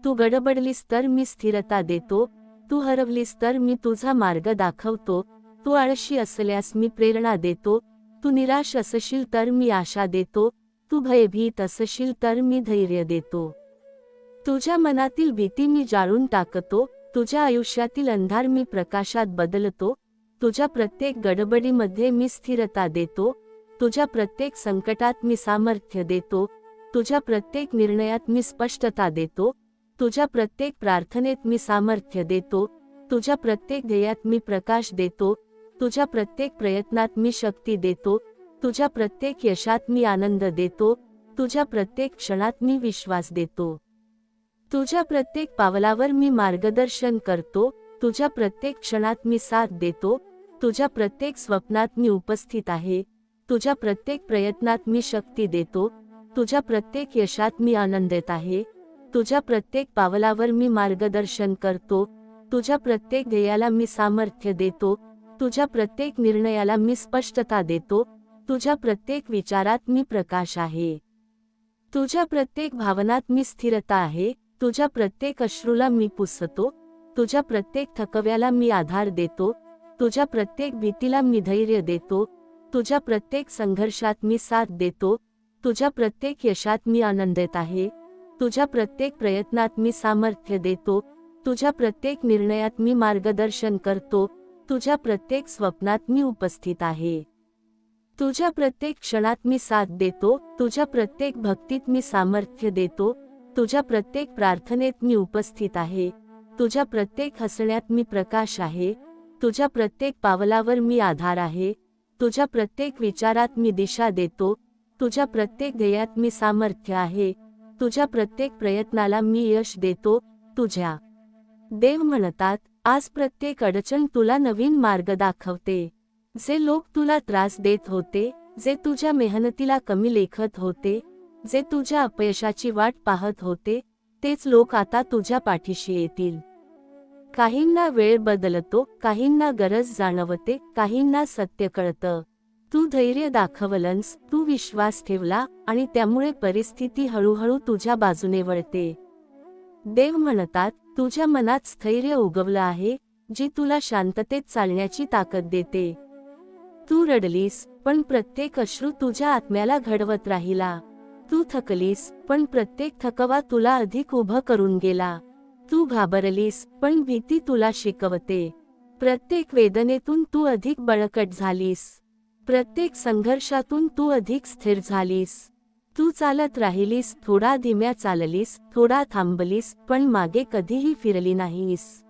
तू गडबडलीस तर मी स्थिरता देतो. तू हरवलीस तर मी तुझा मार्ग दाखवतो. तू आळशी असल्यास मी प्रेरणा देतो. तू निराश असशील तर मी आशा देतो. तू भयभीत असशील तर मी धैर्य देतो. तुझ्या मनातील भीती मी जाळून टाकतो. तुझ्या आयुष्यातील अंधार मी प्रकाशात बदलतो. तुझ्या प्रत्येक गडबडीमध्ये मी स्थिरता देतो. तुझ्या प्रत्येक संकटात मी सामर्थ्य देतो. तुझ्या प्रत्येक निर्णयात मी स्पष्टता देतो. तुझ्या प्रत्येक प्रार्थनेत मी सामर्थ्य देतो. तुझ्या प्रत्येक ध्येयात मी प्रकाश देतो. तुझ्या प्रत्येक प्रयत्नात मी शक्ती देतो. तुझ्या प्रत्येक यशात मी आनंद देतो. तुझ्या प्रत्येक क्षणात मी विश्वास देतो. तुझ्या प्रत्येक पावलावर मी मार्गदर्शन करतो. तुझ्या प्रत्येक क्षणात मी साथ देतो. तुझ्या प्रत्येक स्वप्नात मी उपस्थित आहे. तुझ्या प्रत्येक प्रयत्नात मी शक्ती देतो. तुझ्या प्रत्येक यशात मी आनंदित आहे. तुझ्या प्रत्येक पावलावर मी मार्गदर्शन करतो. तुझ्या प्रत्येक ध्येयाला मी सामर्थ्य देतो. तुझ्या प्रत्येक निर्णयाला मी स्पष्टता देतो. तुझ्या प्रत्येक विचारात मी प्रकाश आहे. तुझ्या प्रत्येक भावनात मी स्थिरता आहे. तुझ्या प्रत्येक अश्रूला मी पुसतो. तुझ्या प्रत्येक थकव्याला मी आधार देतो. तुझ्या प्रत्येक भीतीला मी धैर्य देतो. तुझ्या प्रत्येक संघर्षात मी साथ देतो. तुझ्या प्रत्येक यशात मी आनंदित आहे. तुझ्या प्रत्येक प्रयत्नात मी सामर्थ्य देतो. तुझ्या प्रत्येक निर्णयात मी मार्गदर्शन करतो. तुझ्या प्रत्येक स्वप्नात मी उपस्थित आहे. तुझ्या प्रत्येक क्षणात मी साथ देतो. तुझ्या प्रत्येक भक्तीत मी सामर्थ्य देतो. तुझ्या प्रत्येक प्रार्थनेत मी उपस्थित आहे. तुझ्या प्रत्येक हसण्यात मी प्रकाश आहे. तुझ्या प्रत्येक पावलावर मी आधार आहे. तुझ्या प्रत्येक विचारात मी दिशा देतो. तुझ्या प्रत्येक ध्येयात मी सामर्थ्य आहे. तुझ्या प्रत्येक प्रयत्नाला मी यश देतो. तुझ्या देव म्हणतात, आज प्रत्येक अडचण तुला नवीन मार्ग दाखवते. जे लोक तुला त्रास देत होते, जे तुझ्या मेहनतीला कमी लेखत होते, जे तुझ्या अपयशाची वाट पाहत होते, तेच लोक आता तुझ्या पाठीशी येतील. काहींना वेळ बदलतो, काहींना गरज जाणवते, काहींना सत्य कळतं. तू धैर्य दाखवलंस, तू विश्वास ठेवला आणि त्यामुळे परिस्थिती हळूहळू तुझ्या बाजूने वळते. देव म्हणतात, तुझ्या मनात स्थैर्य उगवलं आहे, जी तुला शांततेत चालण्याची ताकद देते. तू रडलीस, पण प्रत्येक अश्रू तुझ्या आत्म्याला घडवत राहिला. तू थकलीस, पण प्रत्येक थकवा तुला अधिक उभं करून गेला. तू घाबरलीस, पण भीती तुला शिकवते. प्रत्येक वेदनेतून तू अधिक बळकट झालीस. प्रत्येक संघर्षातून तू अधिक स्थिर झालीस. तू चालत राहिलीस, थोडा धीम्या चाललीस, थोडा थांबलीस, पण मागे कधीही फिरली नाहीस.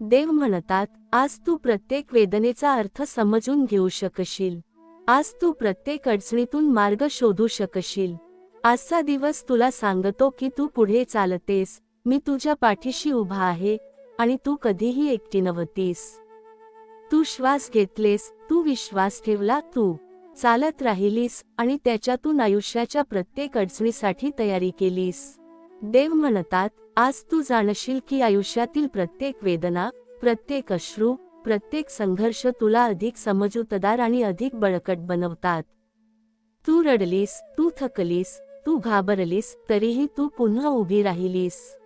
देव म्हणतात, आज तू प्रत्येक वेदनेचा अर्थ समजून घेऊ शकशील. आज तू प्रत्येक अडचणीतून मार्ग शोधू शकशील. आजचा दिवस तुला सांगतो की तू पुढे चालतेस, मी तुझ्या पाठीशी उभा आहे, आणि तू कधीही एकटी नव्हतीस. तू श्वास घेतलेस, तू विश्वास ठेवला, तू चालत राहिलीस, आणि त्याच्यातून आयुष्याच्या प्रत्येक अडचणीसाठी तयारी केलीस. देव म्हणतात, आज तू जाणशील की आयुष्यातील प्रत्येक वेदना, प्रत्येक अश्रू, प्रत्येक संघर्ष तुला अधिक समजूतदार आणि अधिक बळकट बनवतात. तू रडलीस, तू थकलीस, तू घाबरलीस, तरीही तू पुन्हा उभी राहिलीस.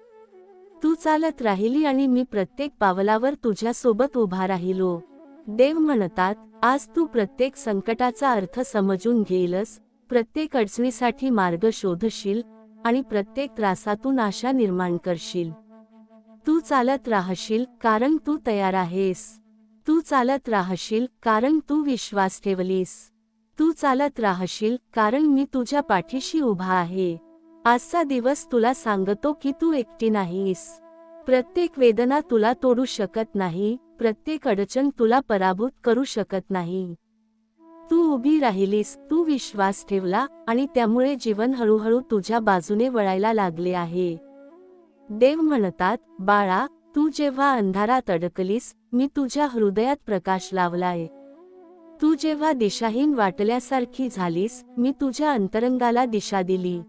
तू चालत राहिली आणि मी प्रत्येक पावलावर तुझ्यासोबत उभा राहिलो. देव म्हणतात, आज तू प्रत्येक संकटाचा अर्थ समजून घेईलस, प्रत्येक अडचणीसाठी मार्ग शोधशील, आणि प्रत्येक त्रासातून आशा निर्माण करशील. तू चालत राहशील, कारण तू तयार आहेस. तू चालत राहशील, कारण तू विश्वास ठेवलीस. तू चालत राहशील, कारण मी तुझ्या पाठीशी उभा आहे. आजचा दिवस तुला सांगतो की तू एकटी नाहीस. प्रत्येक वेदना तुला तोडू शकत नाही, प्रत्येक अडचण तुला पराभूत करू शकत नाही. तू उभी राहिलीस, तू विश्वास ठेवला, आणि त्यामुळे जीवन हळूहळू तुझ्या बाजूने वळायला लागले आहे. देव म्हणतात, बाळा, तू जेव्हा अंधारात अडकलीस, मी तुझ्या हृदयात प्रकाश लावलाय. तू जेव्हा दिशाहीन वाटल्यासारखी झालीस, मी तुझ्या अंतरंगाला दिशा दिली.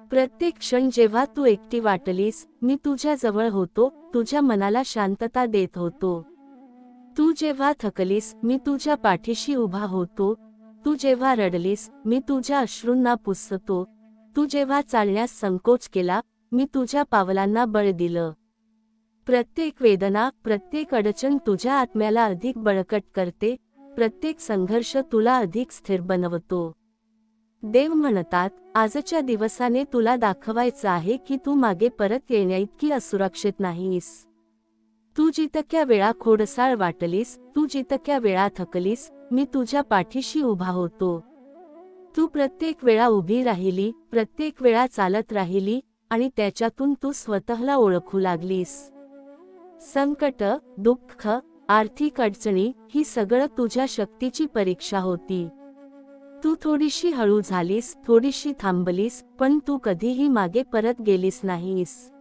प्रत्येक क्षण जेव्हा तू एकटी वाटलीस, मी तुझ्या जवळ होतो, तुझ्या मनाला शांतता देत होतो. तू जेव्हा थकलीस, मी तुझ्या पाठीशी उभा होतो. तू जेव्हा रडलीस, मी तुझ्या अश्रूंना पुसतो. तू जेव्हा चालण्यास संकोच केला, मी तुझ्या पावलांना बळ दिलं. प्रत्येक वेदना, प्रत्येक अडचण तुझ्या आत्म्याला अधिक बळकट करते, प्रत्येक संघर्ष तुला अधिक स्थिर बनवतो. देव म्हणतात, आजच्या दिवसाने तुला दाखवायचं आहे की तू मागे परत येण्याइतकी असुरक्षित नाहीस. तू जितक्या वेळा खोडसाळ वाटलीस, तू जितक्या वेळा थकलीस, मी तुझ्या पाठीशी उभा होतो. तू प्रत्येक वेळा उभी राहिली, प्रत्येक वेळा चालत राहिली, आणि त्याच्यातून तू स्वतःला ओळखू लागलीस. संकट, दुःख, आर्थिक अडचणी, ही सगळं तुझ्या शक्तीची परीक्षा होती. तू थोडीशी हळू झालीस, थोडीशी थांबलीस, पण तू कधीही मागे परत गेलीस नाहीस.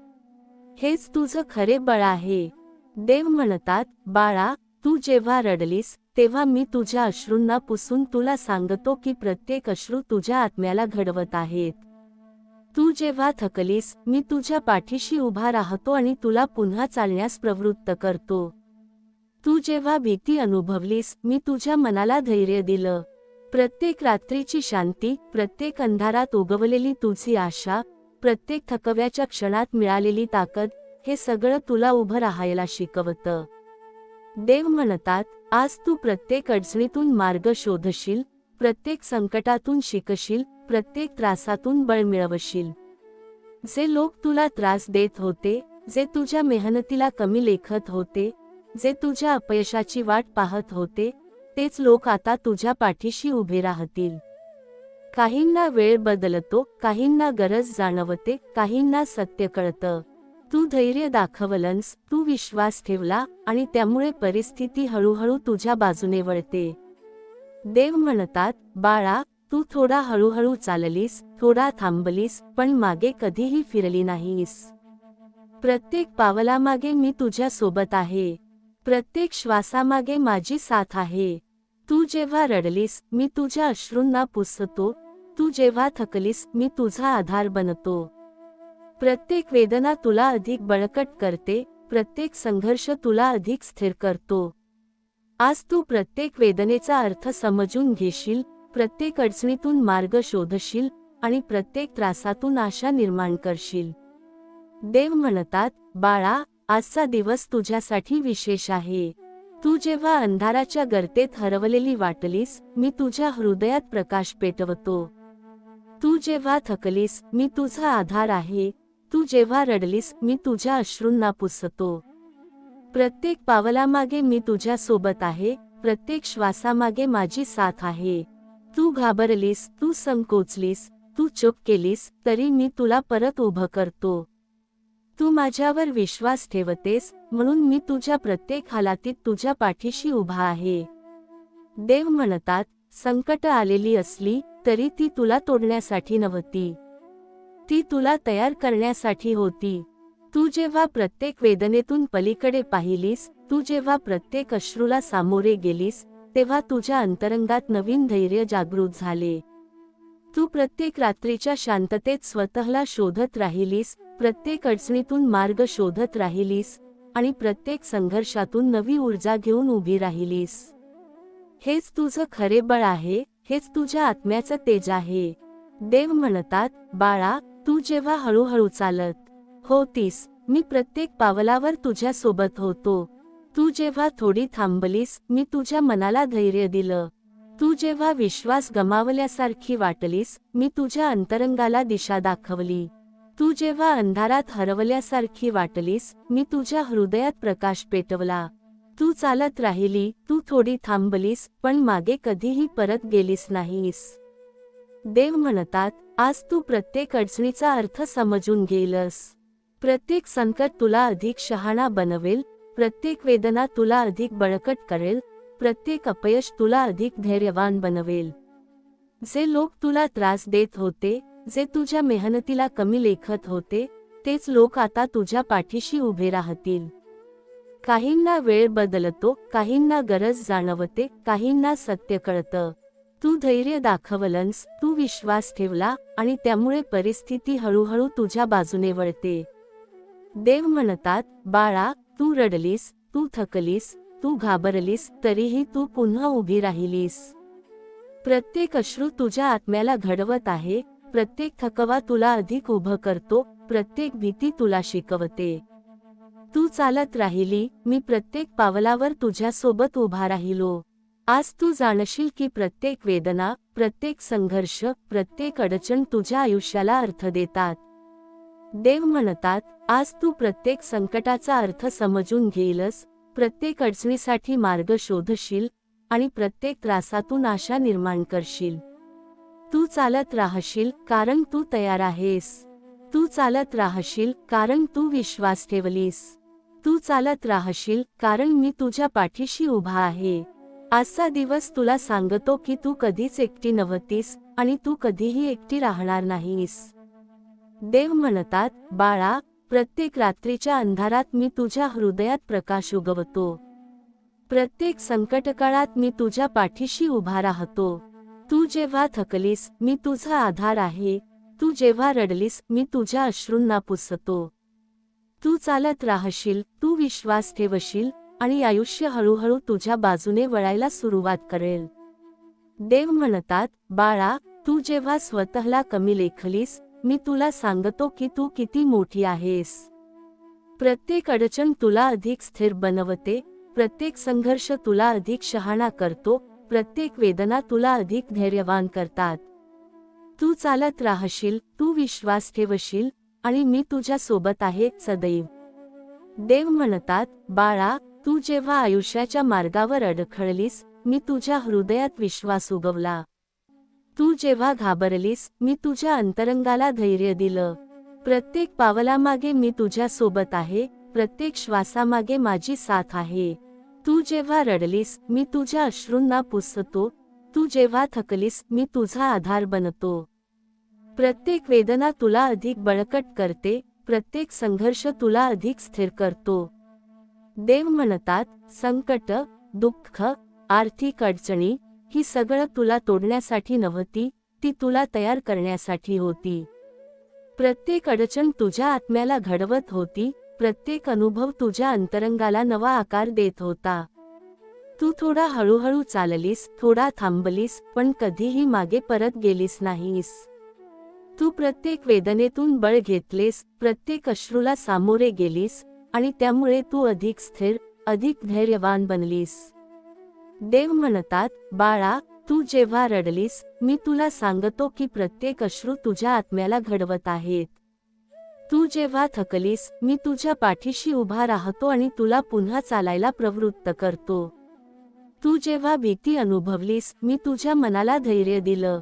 हेच तुझं खरे बळ आहे. देव म्हणतात, बाळा, तू जेव्हा रडलीस, तेव्हा मी तुझ्या अश्रूंना पुसून तुला सांगतो की प्रत्येक अश्रू तुझ्या आत्म्याला घडवत आहेत. तू जेव्हा थकलीस, मी तुझ्या पाठीशी उभा राहतो आणि तुला पुन्हा चालण्यास प्रवृत्त करतो. तू जेव्हा भीती अनुभवलीस, मी तुझ्या मनाला धैर्य दिलं. प्रत्येक रात्रीची शांती, प्रत्येक अंधारात उगवलेली तुझी आशा, प्रत्येक थकव्याच्या क्षणात मिळालेली ताकद, हे सगळं तुला उभं राहायला शिकवतं. देव म्हणतात, आज तू प्रत्येक अडचणीतून मार्ग शोधशील, प्रत्येक संकटातून शिकशील, प्रत्येक त्रासातून बळ मिळवशील. जे लोक तुला त्रास देत होते, जे तुझ्या मेहनतीला कमी लेखत होते, जे तुझ्या अपयशाची वाट पाहत होते, तेच लोक आता तुझ्या पाठीशी उभे राहतील. काहींना वेळ बदलतो, काहींना गरज जाणवते, काहींना सत्य कळतं. तू धैर्य दाखवलंस, तू विश्वास ठेवला, आणि त्यामुळे परिस्थिती हळूहळू तुझ्या बाजूने वळते. देव म्हणतात, बाळा, तू थोडा हळूहळू चाललीस, थोडा थांबलीस, पण मागे कधीही फिरली नाहीस. प्रत्येक पावलामागे मी तुझ्या सोबत आहे. प्रत्येक श्वासामागे माझी साथ आहे. तू जेव्हा रडलीस, मी तुझ्या अश्रूंना पुसतो. तू जेव्हा थकलीस, मी तुझा आधार बनतो. प्रत्येक वेदना तुला अधिक बळकट करते, प्रत्येक संघर्ष तुला अधिक स्थिर करतो. आज तू प्रत्येक वेदनेचा अर्थ समजून घेशील, प्रत्येक अडचणीतून मार्ग शोधशील, आणि प्रत्येक त्रासातून आशा निर्माण करशील. देव म्हणतात, बाळा, आजचा दिवस तुझ्यासाठी विशेष आहे. तू जेव्हा अंधाराच्या गर्तेत हरवलेली वाटलीस, मी तुझ्या हृदयात प्रकाश पेटवतो. तू जेव्हा थकलीस, मी तुझा आधार आहे. तू जेव्हा रडलीस मी तुझ्या अश्रूंना पुसतो. प्रत्येक पावलामागे मी तुझ्या सोबत आहे, प्रत्येक श्वासामागे माझी साथ आहे. तू घाबरलीस, तू संकोचलीस, तू चूक केलीस, तरी मी तुला परत उभं करतो. तू माझ्यावर विश्वास ठेवतेस, म्हणून मी तुझ्या प्रत्येक हालातीत तुझ्या पाठीशी उभा आहे. देव म्हणतात, संकट आलेली असली तरी ती तुला तोडण्यासाठी नव्हती, ती तुला तयार करण्यासाठी होती. तू जेव्हा प्रत्येक वेदनेतून पलीकडे पाहिलीस, तू जेव्हा प्रत्येक अश्रूला सामोरे गेलीस, तेव्हा तुझ्या अंतरंगात नवीन धैर्य जागृत झाले. तू प्रत्येक रात्रीच्या शांततेत स्वतःला शोधत राहिलीस, प्रत्येक अडचणीतून मार्ग शोधत राहिलीस आणि प्रत्येक संघर्षातून नवी ऊर्जा घेऊन उभी राहिलीस. हेच तुझं खरे बळ आहे, हेच तुझ्या आत्म्याचं तेज आहे. देव म्हणतात, बाळा, तू जेव्हा हळूहळू चालत होतीस, मी प्रत्येक पावलावर तुझ्या सोबत होतो. तू जेव्हा थोडी थांबलीस, मी तुझ्या मनाला धैर्य दिलं. तू जेव्हा विश्वास गमावल्यासारखी वाटलीस, मी तुझ्या अंतरंगाला दिशा दाखवली. तू जेव्हा अंधारात हरवल्यासारखी वाटलीस, मी तुझ्या हृदयात प्रकाश पेटवला. तू चालत राहिली, तू थोडी थांबलीस, पण मागे कधीही परत गेलीस नाहीस. देव म्हणतात, आज तू प्रत्येक अडचणीचा अर्थ समजून गेलस. प्रत्येक संकट तुला अधिक शहाणा बनवेल, प्रत्येक वेदना तुला अधिक बळकट करेल, प्रत्येक अपयश तुला अधिक धैर्यवान बनवेल. जे लोक तुला त्रास देत होते, जे तुझ्या मेहनतीला कमी लेखत होते, तेच लोक आता तुझ्या पाठीशी उभे राहतील. काहींना वेळ बदलतो, काहींना गरज जाणवते, काहींना सत्य कळतं. तू धैर्य दाखवलंस, तू विश्वास ठेवला आणि त्यामुळे परिस्थिती हळूहळू तुझ्या बाजूने वळते. देव म्हणतात, बाळा, तू रडलीस, तू थकलीस, तू घाबरलीस, तरीही तू पुन्हा उभी राहिलीस. प्रत्येक अश्रू तुझ्या आत्म्याला घडवत आहे, प्रत्येक थकवा तुला अधिक उभं करतो, प्रत्येक भीती तुला शिकवते. तू चालत राहिली, मी प्रत्येक पावलावर तुझ्यासोबत उभा राहिलो. आज तू जाणशील की प्रत्येक वेदना, प्रत्येक संघर्ष, प्रत्येक अडचण तुझ्या आयुष्याला अर्थ देतात. देव म्हणतात, आज तू प्रत्येक संकटाचा अर्थ समजून घेईलस, प्रत्येक अडचणीसाठी मार्ग शोधशील आणि प्रत्येक त्रासातून आशा निर्माण करशील. तू चालत राहशील कारण तू तयार आहेस. तू चालत राहशील कारण तू विश्वास ठेवलीस. तू चालत राहशील कारण मी तुझ्या पाठीशी उभा आहे. आजचा दिवस तुला सांगतो की तू कधीच एकटी नव्हतीस आणि तू कधीही एकटी राहणार नाहीस. देव म्हणतात, बाळा, प्रत्येक रात्रीच्या अंधारात मी तुझ्या हृदयात प्रकाश उगवतो. प्रत्येक संकटकाळात मी तुझ्या पाठीशी उभा राहतो. तू जेव्हा थकलीस, मी तुझा आधार आहे. तू जेव्हा रडलीस, मी तुझ्या अश्रूंना पुसतो. तू चालत राहशील, तू विश्वास ठेवशील आणि आयुष्य हळूहळू तुझ्या बाजूने वळायला सुरुवात करेल. देव म्हणतात, बाळा, तू जेव्हा स्वतःला कमी लेखलीस, मी तुला सांगतो की तू किती मोठी आहेस. प्रत्येक अडचण तुला अधिक स्थिर बनवते, प्रत्येक संघर्ष तुला अधिक शहाणा करतो, प्रत्येक वेदना तुला अधिक धैर्यवान करतात. तू चालत राहशील, तू विश्वास ठेवशील आणि मी तुझ्या सोबत आहे सदैव. देव म्हणतात, बाळा, तू जेव्हा आयुष्याच्या मार्गावर अडखळलीस, मी तुझ्या हृदयात विश्वास उगवला. तू जेव्हा घाबरलीस, मी तुझ्या अंतरंगाला धैर्य दिलं. प्रत्येक पावलामागे मी तुझ्या सोबत आहे, प्रत्येक श्वासामागे माझी साथ आहे. तू जेव्हा रडलीस, मी तुझ्या अश्रूंना पुसतो. तू जेव्हा थकलीस, मी तुझा आधार बनतो. प्रत्येक वेदना तुला अधिक बळकट करते, प्रत्येक संघर्ष तुला अधिक स्थिर करतो. देव म्हणतात, संकट, दुःख, आर्थिक अडचणी, ही सगळं तुला तोडण्यासाठी नव्हती, ती तुला तयार करण्यासाठी होती. प्रत्येक अडचण तुझ्या आत्म्याला घडवत होती, प्रत्येक अनुभव तुझ्या अंतरंगाला नवा आकार देत होता. तू थोडा हळूहळू चाललीस, थोडा थांबलीस, पण कधीही मागे परत गेलीस नाहीस. तू प्रत्येक वेदनेतून बळ घेतलेस, प्रत्येक अश्रूला सामोरे गेलीस आणि त्यामुळे तू अधिक स्थिर, अधिक धैर्यवान बनलीस. देव म्हणतात, बाळा, तू जेव्हा रडलीस, मी तुला सांगतो की प्रत्येक अश्रू तुझ्या आत्म्याला घडवत आहेत. तू जेव्हा थकलीस मी तुझ्या पाठीशी उभा राहतो आणि तुला पुन्हा चालायला प्रवृत्त करतो. तू जेव्हा भीती अनुभवलीस मी तुझ्या मनाला धैर्य दिलं.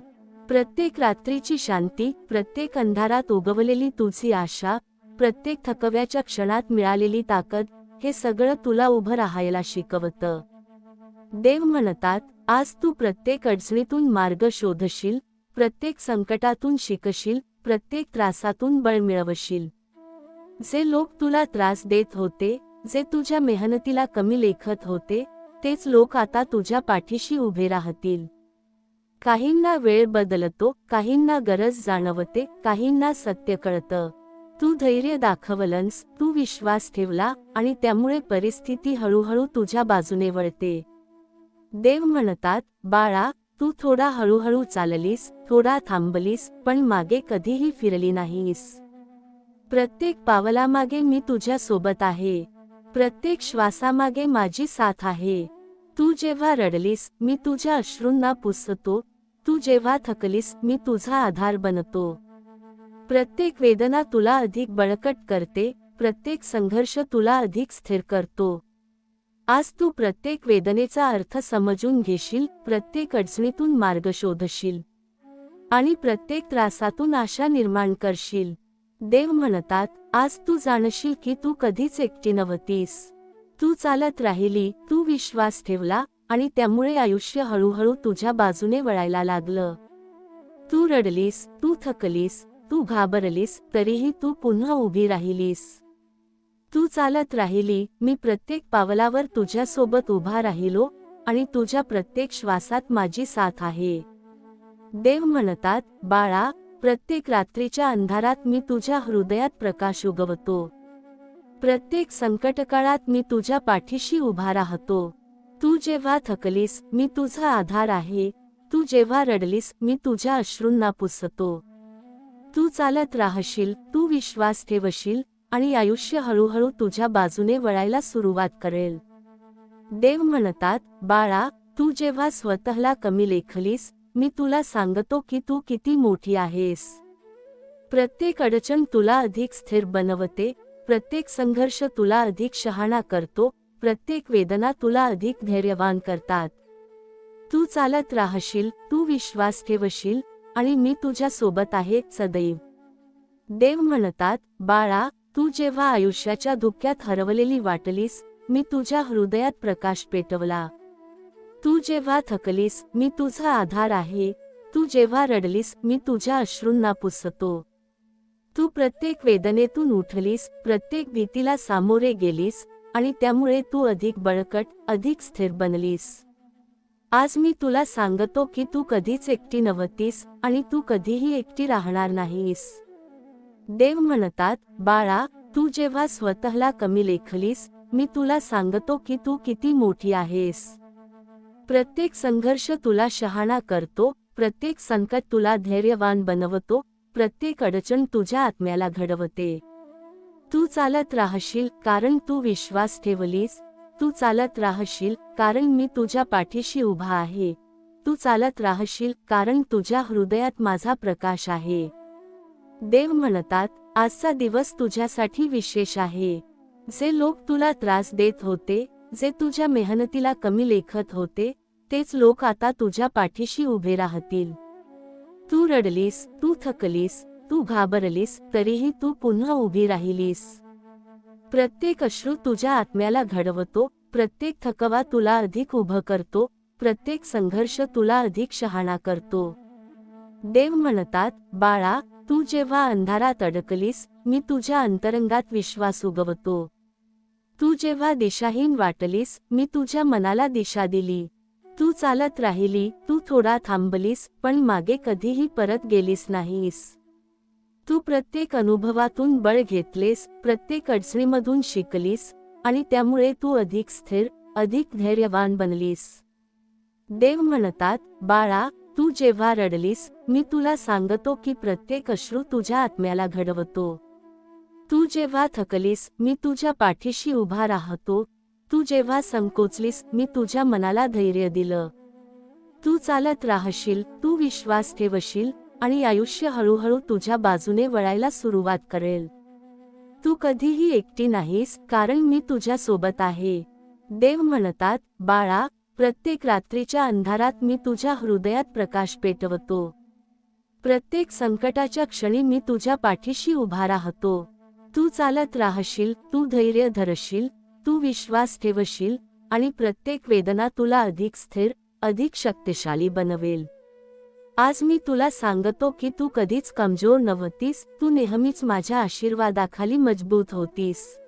प्रत्येक रात्रीची शांती, प्रत्येक अंधारात उगवलेली तुझी आशा, प्रत्येक थकव्याच्या क्षणात मिळालेली ताकद, हे सगळं तुला उभं राहायला शिकवतं. देव म्हणतात, आज तू प्रत्येक अडचणीतून मार्ग शोधशील, प्रत्येक संकटातून शिकशील, प्रत्येक त्रासातून बळ मिळवशील. जे लोक तुला त्रास देत होते, जे तुझ्या मेहनतीला कमी लेखत होते, तेच लोक आता तुझ्या पाठीशी उभे राहतील. काहींना वेळ बदलतो, काहींना गरज जाणवते, काहींना सत्य कळतं. तू धैर्य दाखवलंस, तू विश्वास ठेवला आणि त्यामुळे परिस्थिती हळूहळू तुझ्या बाजूने वळते. देव म्हणतात, बाळा, तू थोडा हळूहळू चाललीस, थोडा थांबलीस, पण मागे कधीही फिरली नाहीस. प्रत्येक पावलामागे मी तुझ्या सोबत आहे. प्रत्येक श्वासामागे माझी साथ आहे. तू जेव्हा रडलीस मी तुझ्या अश्रूंना पुसतो. तू जेव्हा थकलीस मी तुझा आधार बनतो. प्रत्येक वेदना तुला अधिक बळकट करते, प्रत्येक संघर्ष तुला अधिक स्थिर करतो. आज तू प्रत्येक वेदनेचा अर्थ समजून घेशील, प्रत्येक अडचणीतून मार्ग शोधशील आणि प्रत्येक त्रासातून आशा निर्माण करशील. देव म्हणतात, आज तू जाणशील की तू कधीच एकटी नव्हतीस. तू चालत राहिली, तू विश्वास ठेवला आणि त्यामुळे आयुष्य हळूहळू तुझ्या बाजूने वळायला लागलं. तू रडलीस, तू थकलीस, तू घाबरलीस, तरीही तू पुन्हा उभी राहिलीस. तू चालत राहिली, मी प्रत्येक पावलावर तुझ्यासोबत उभा राहिलो आणि तुझ्या प्रत्येक श्वासात माझी साथ आहे. देव म्हणतात, बाळा, प्रत्येक रात्रीच्या अंधारात मी तुझ्या हृदयात प्रकाश उगवतो. प्रत्येक संकटकाळात मी तुझ्या पाठीशी उभा राहतो. तू जेव्हा थकलीस मी तुझा आधार आहे. तू जेव्हा रडलीस मी तुझ्या अश्रूंना पुसतो. तू चालत राहशील, तू विश्वास ठेवशील आणि आयुष्य हळूहळू तुझ्या बाजूने वळायला सुरुवात करेल. देव म्हणतात, बाळा, तू जेव्हा स्वतःला कमी लेखलीस मी तुला सांगतो की तू किती मोठी आहेस. प्रत्येक अडचण तुला अधिक स्थिर बनवते, प्रत्येक संघर्ष तुला अधिक शहाणा करतो, प्रत्येक वेदना तुला अधिक धैर्यवान करतात. तू चालत राहशील, तू विश्वास ठेवशील आणि मी तुझ्या सोबत आहे सदैव. देव म्हणतात, बाळा, तू जेव्हा आयुष्याच्या धुक्यात हरवलेली वाटलीस मी तुझ्या हृदयात प्रकाश पेटवला. तू जेव्हा थकलीस मी तुझा आधार आहे. तू जेव्हा रडलीस मी तुझ्या अश्रूंना पुसतो. तू प्रत्येक वेदनेतून उठलीस, प्रत्येक भीतीला सामोरे गेलीस आणि त्यामुळे तू अधिक बळकट, अधिक स्थिर बनलीस. आज मी तुला सांगतो की तू कधीच एकटी नव्हतीस आणि तू कधीही एकटी राहणार नाहीस. देव म्हणतात, बाळा, तू जेव्हा स्वतःला कमी लेखलीस मी तुला सांगतो की तू किती मोठी आहेस. प्रत्येक संघर्ष तुला शहाणा करतो, प्रत्येक संकट तुला धैर्यवान बनवतो, प्रत्येक अडचण तुझ्या आत्म्याला घडवते. तू चालत राहशील कारण तू विश्वास ठेवलीस. तू चालत राहशील कारण मी तुझ्या पाठीशी उभा आहे. तू चालत राहशील कारण तुझ्या हृदयात माझा प्रकाश आहे. देव म्हणतात, आजचा दिवस तुझ्यासाठी विशेष आहे. जे लोक तुला त्रास देत होते, जे तुझ्या मेहनतीला कमी लेखत होते, तेच लोक आता तुझ्या पाठीशी उभे राहतील. तू रडलीस, तू थकलीस, तू घाबरलीस, तरीही तू पुन्हा उभी राहिलीस. प्रत्येक अश्रू तुझ्या आत्म्याला घडवतो, प्रत्येक थकवा तुला अधिक उभं करतो, प्रत्येक संघर्ष तुला अधिक शहाणा करतो. देव म्हणतात, बाळा, तू जेव्हा अंधारात अडकलीस मी तुझ्या अंतरंगात विश्वास उगवतो. तू जेव्हा दिशाहीन वाटलीस मी तुझ्या मनाला दिशा दिली. तू चालत राहिली, तू थोडा थांबलीस, पण मागे कधीही परत गेलीस नाहीस. तू प्रत्येक अनुभवातून बळ घेतलेस, प्रत्येक अडचणीमधून शिकलीस आणि त्यामुळे तू अधिक स्थिर, अधिक धैर्यवान बनलीस. देव म्हणतात, बाळा, तू जेव्हा रडलीस मी तुला सांगतो की प्रत्येक अश्रू तुझ्या आत्म्याला घडवतो. तू जेव्हा थकलीस मी तुझ्या पाठीशी उभा राहतो. तू जेव्हा संकोचलीस मी तुझ्या मनाला धैर्य दिलं. तू चालत राहशील, तू विश्वास ठेवशील आणि आयुष्य हळूहळू तुझ्या बाजूने वळायला सुरुवात करेल. तू कधीही एकटी नाहीस, कारण मी तुझ्या सोबत आहे. देव म्हणतात, बाळा, प्रत्येक रात्रीच्या अंधारात मी तुझ्या हृदयात प्रकाश पेटवतो. प्रत्येक संकटाच्या क्षणी मी तुझ्या पाठीशी उभा राहतो. तू चालत राहशील, तू धैर्य धरशील, तू विश्वास ठेवशील, आणि प्रत्येक वेदना तुला अधिक स्थिर, अधिक शक्तिशाली बनवेल. आज मी तुला सांगतो की तू कधीच कमजोर नव्हतीस, तू नेहमीच माझ्या आशीर्वादाखाली मजबूत होतीस.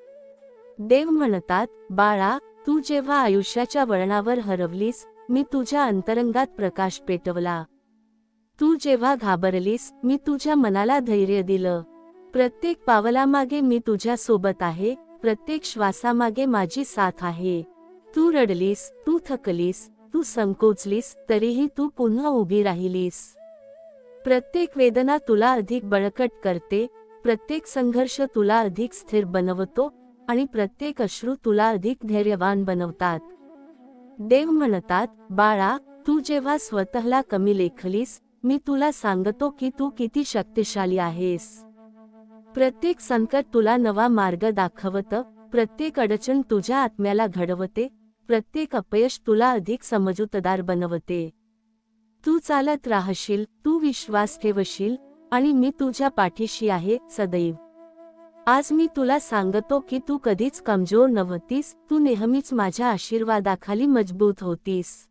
देव म्हणतात, बाळा, तू जेव्हा आयुष्याच्या वळणावर हरवलीस, मी तुझ्या अंतरंगात प्रकाश पेटवला. तू जेव्हा घाबरलीस, मी तुझ्या मनाला धैर्य दिलं. प्रत्येक पावलामागे मी तुझ्या सोबत आहे, प्रत्येक श्वासामागे माझी साथ आहे. तू रडलीस, तू थकलीस, तू संकोचलीस, तरीही तू पुन्हा उभी राहिलीस. प्रत्येक वेदना तुला अधिक बळकट करते, प्रत्येक संघर्ष तुला अधिक स्थिर बनवतो, आणि प्रत्येक अश्रू तुला अधिक धैर्यवान बनवतात. देव म्हणतात, बाळा, तू जेव्हा स्वतःला कमी लेखलीस, मी तुला सांगतो की तू किती शक्तिशाली आहेस. प्रत्येक संकट तुला नवा मार्ग दाखवतं, प्रत्येक अडचण तुझ्या आत्म्याला घडवते, प्रत्येक अपयश तुला अधिक समजूतदार बनवते. तू चालत राहशील, तू विश्वास ठेवशील, आणि मी तुझ्या पाठीशी आहे सदैव. आज मी तुला सांगतो की तू कधीच कमजोर नव्हतीस, तू नेहमीच माझ्या आशीर्वादाखाली मजबूत होतीस.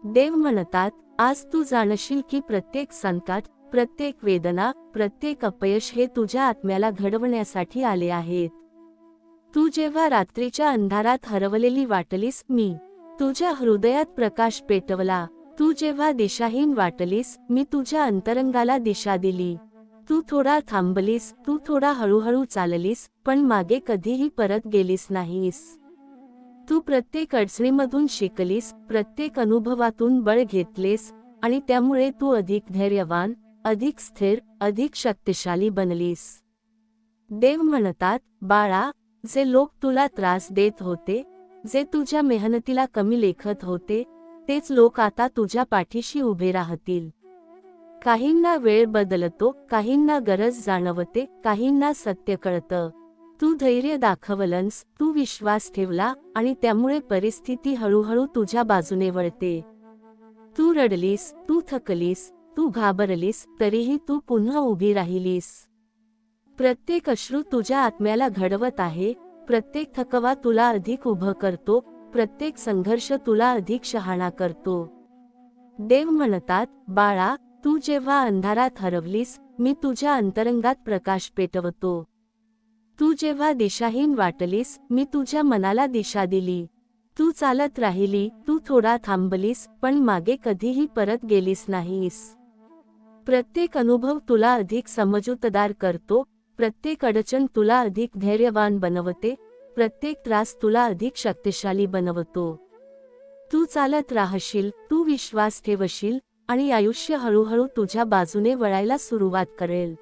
देव म्हणतात, आज तू जाणशील की प्रत्येक संकट, प्रत्येक वेदना, प्रत्येक अपयश हे तुझ्या आत्म्याला घडवण्यासाठी आले आहेत. तू जेव्हा रात्रीच्या अंधारात हरवलेली वाटलीस, मी तुझ्या हृदयात प्रकाश पेटवला. तू जेव्हा दिशाहीन वाटलीस, मी तुझ्या अंतरंगाला दिशा दिली. तू थोडा थांबलीस, तू थोडा हळूहळू चाललीस, पण मागे कधीही परत गेलीस नाहीस. तू प्रत्येक अडचणीमधून शिकलीस, प्रत्येक अनुभवातून बळ घेतलेस, आणि त्यामुळे तू अधिक धैर्यवान, अधिक स्थिर, अधिक शक्तिशाली बनलीस. देव म्हणतात, बाळा, जे लोक तुला त्रास देत होते, जे तुझ्या मेहनतीला कमी लेखत होते, तेच लोक आता तुझ्या पाठीशी उभे राहतील. काहींना वेळ बदलतो, काहींना गरज जाणवते, काहींना सत्य कळतं. तू धैर्य दाखवलंस, तू विश्वास ठेवला, आणि त्यामुळे परिस्थिती हळूहळू तुझ्या बाजूने वळते. तू रडलीस, तू थकलीस, तू घाबरलीस, तरीही तू पुन्हा उभी राहिलीस. प्रत्येक अश्रू तुझ्या आत्म्याला घडवत आहे, प्रत्येक थकवा तुला अधिक उभं करतो, प्रत्येक संघर्ष तुला अधिक शहाणा करतो. देव म्हणतात, बाळा, तू जेव्हा अंधारात हरवलीस, मी तुझ्या अंतरंगात प्रकाश पेटवतो. तू जेव्हा दिशाहीन वाटलीस, मी तुझ्या मनाला दिशा दिली. तू चालत राहिली, तू थोडा थांबलीस, पण मागे कधीही परत गेलीस नाहीस. प्रत्येक अनुभव तुला अधिक समजूतदार करतो, प्रत्येक अडचण तुला अधिक धैर्यवान बनवते, प्रत्येक त्रास तुला अधिक शक्तिशाली बनवतो. तू चालत राहशील, तू विश्वास ठेवशील, आणि आयुष्य हळूहळू तुझ्या बाजूने वळायला सुरुवात करेल.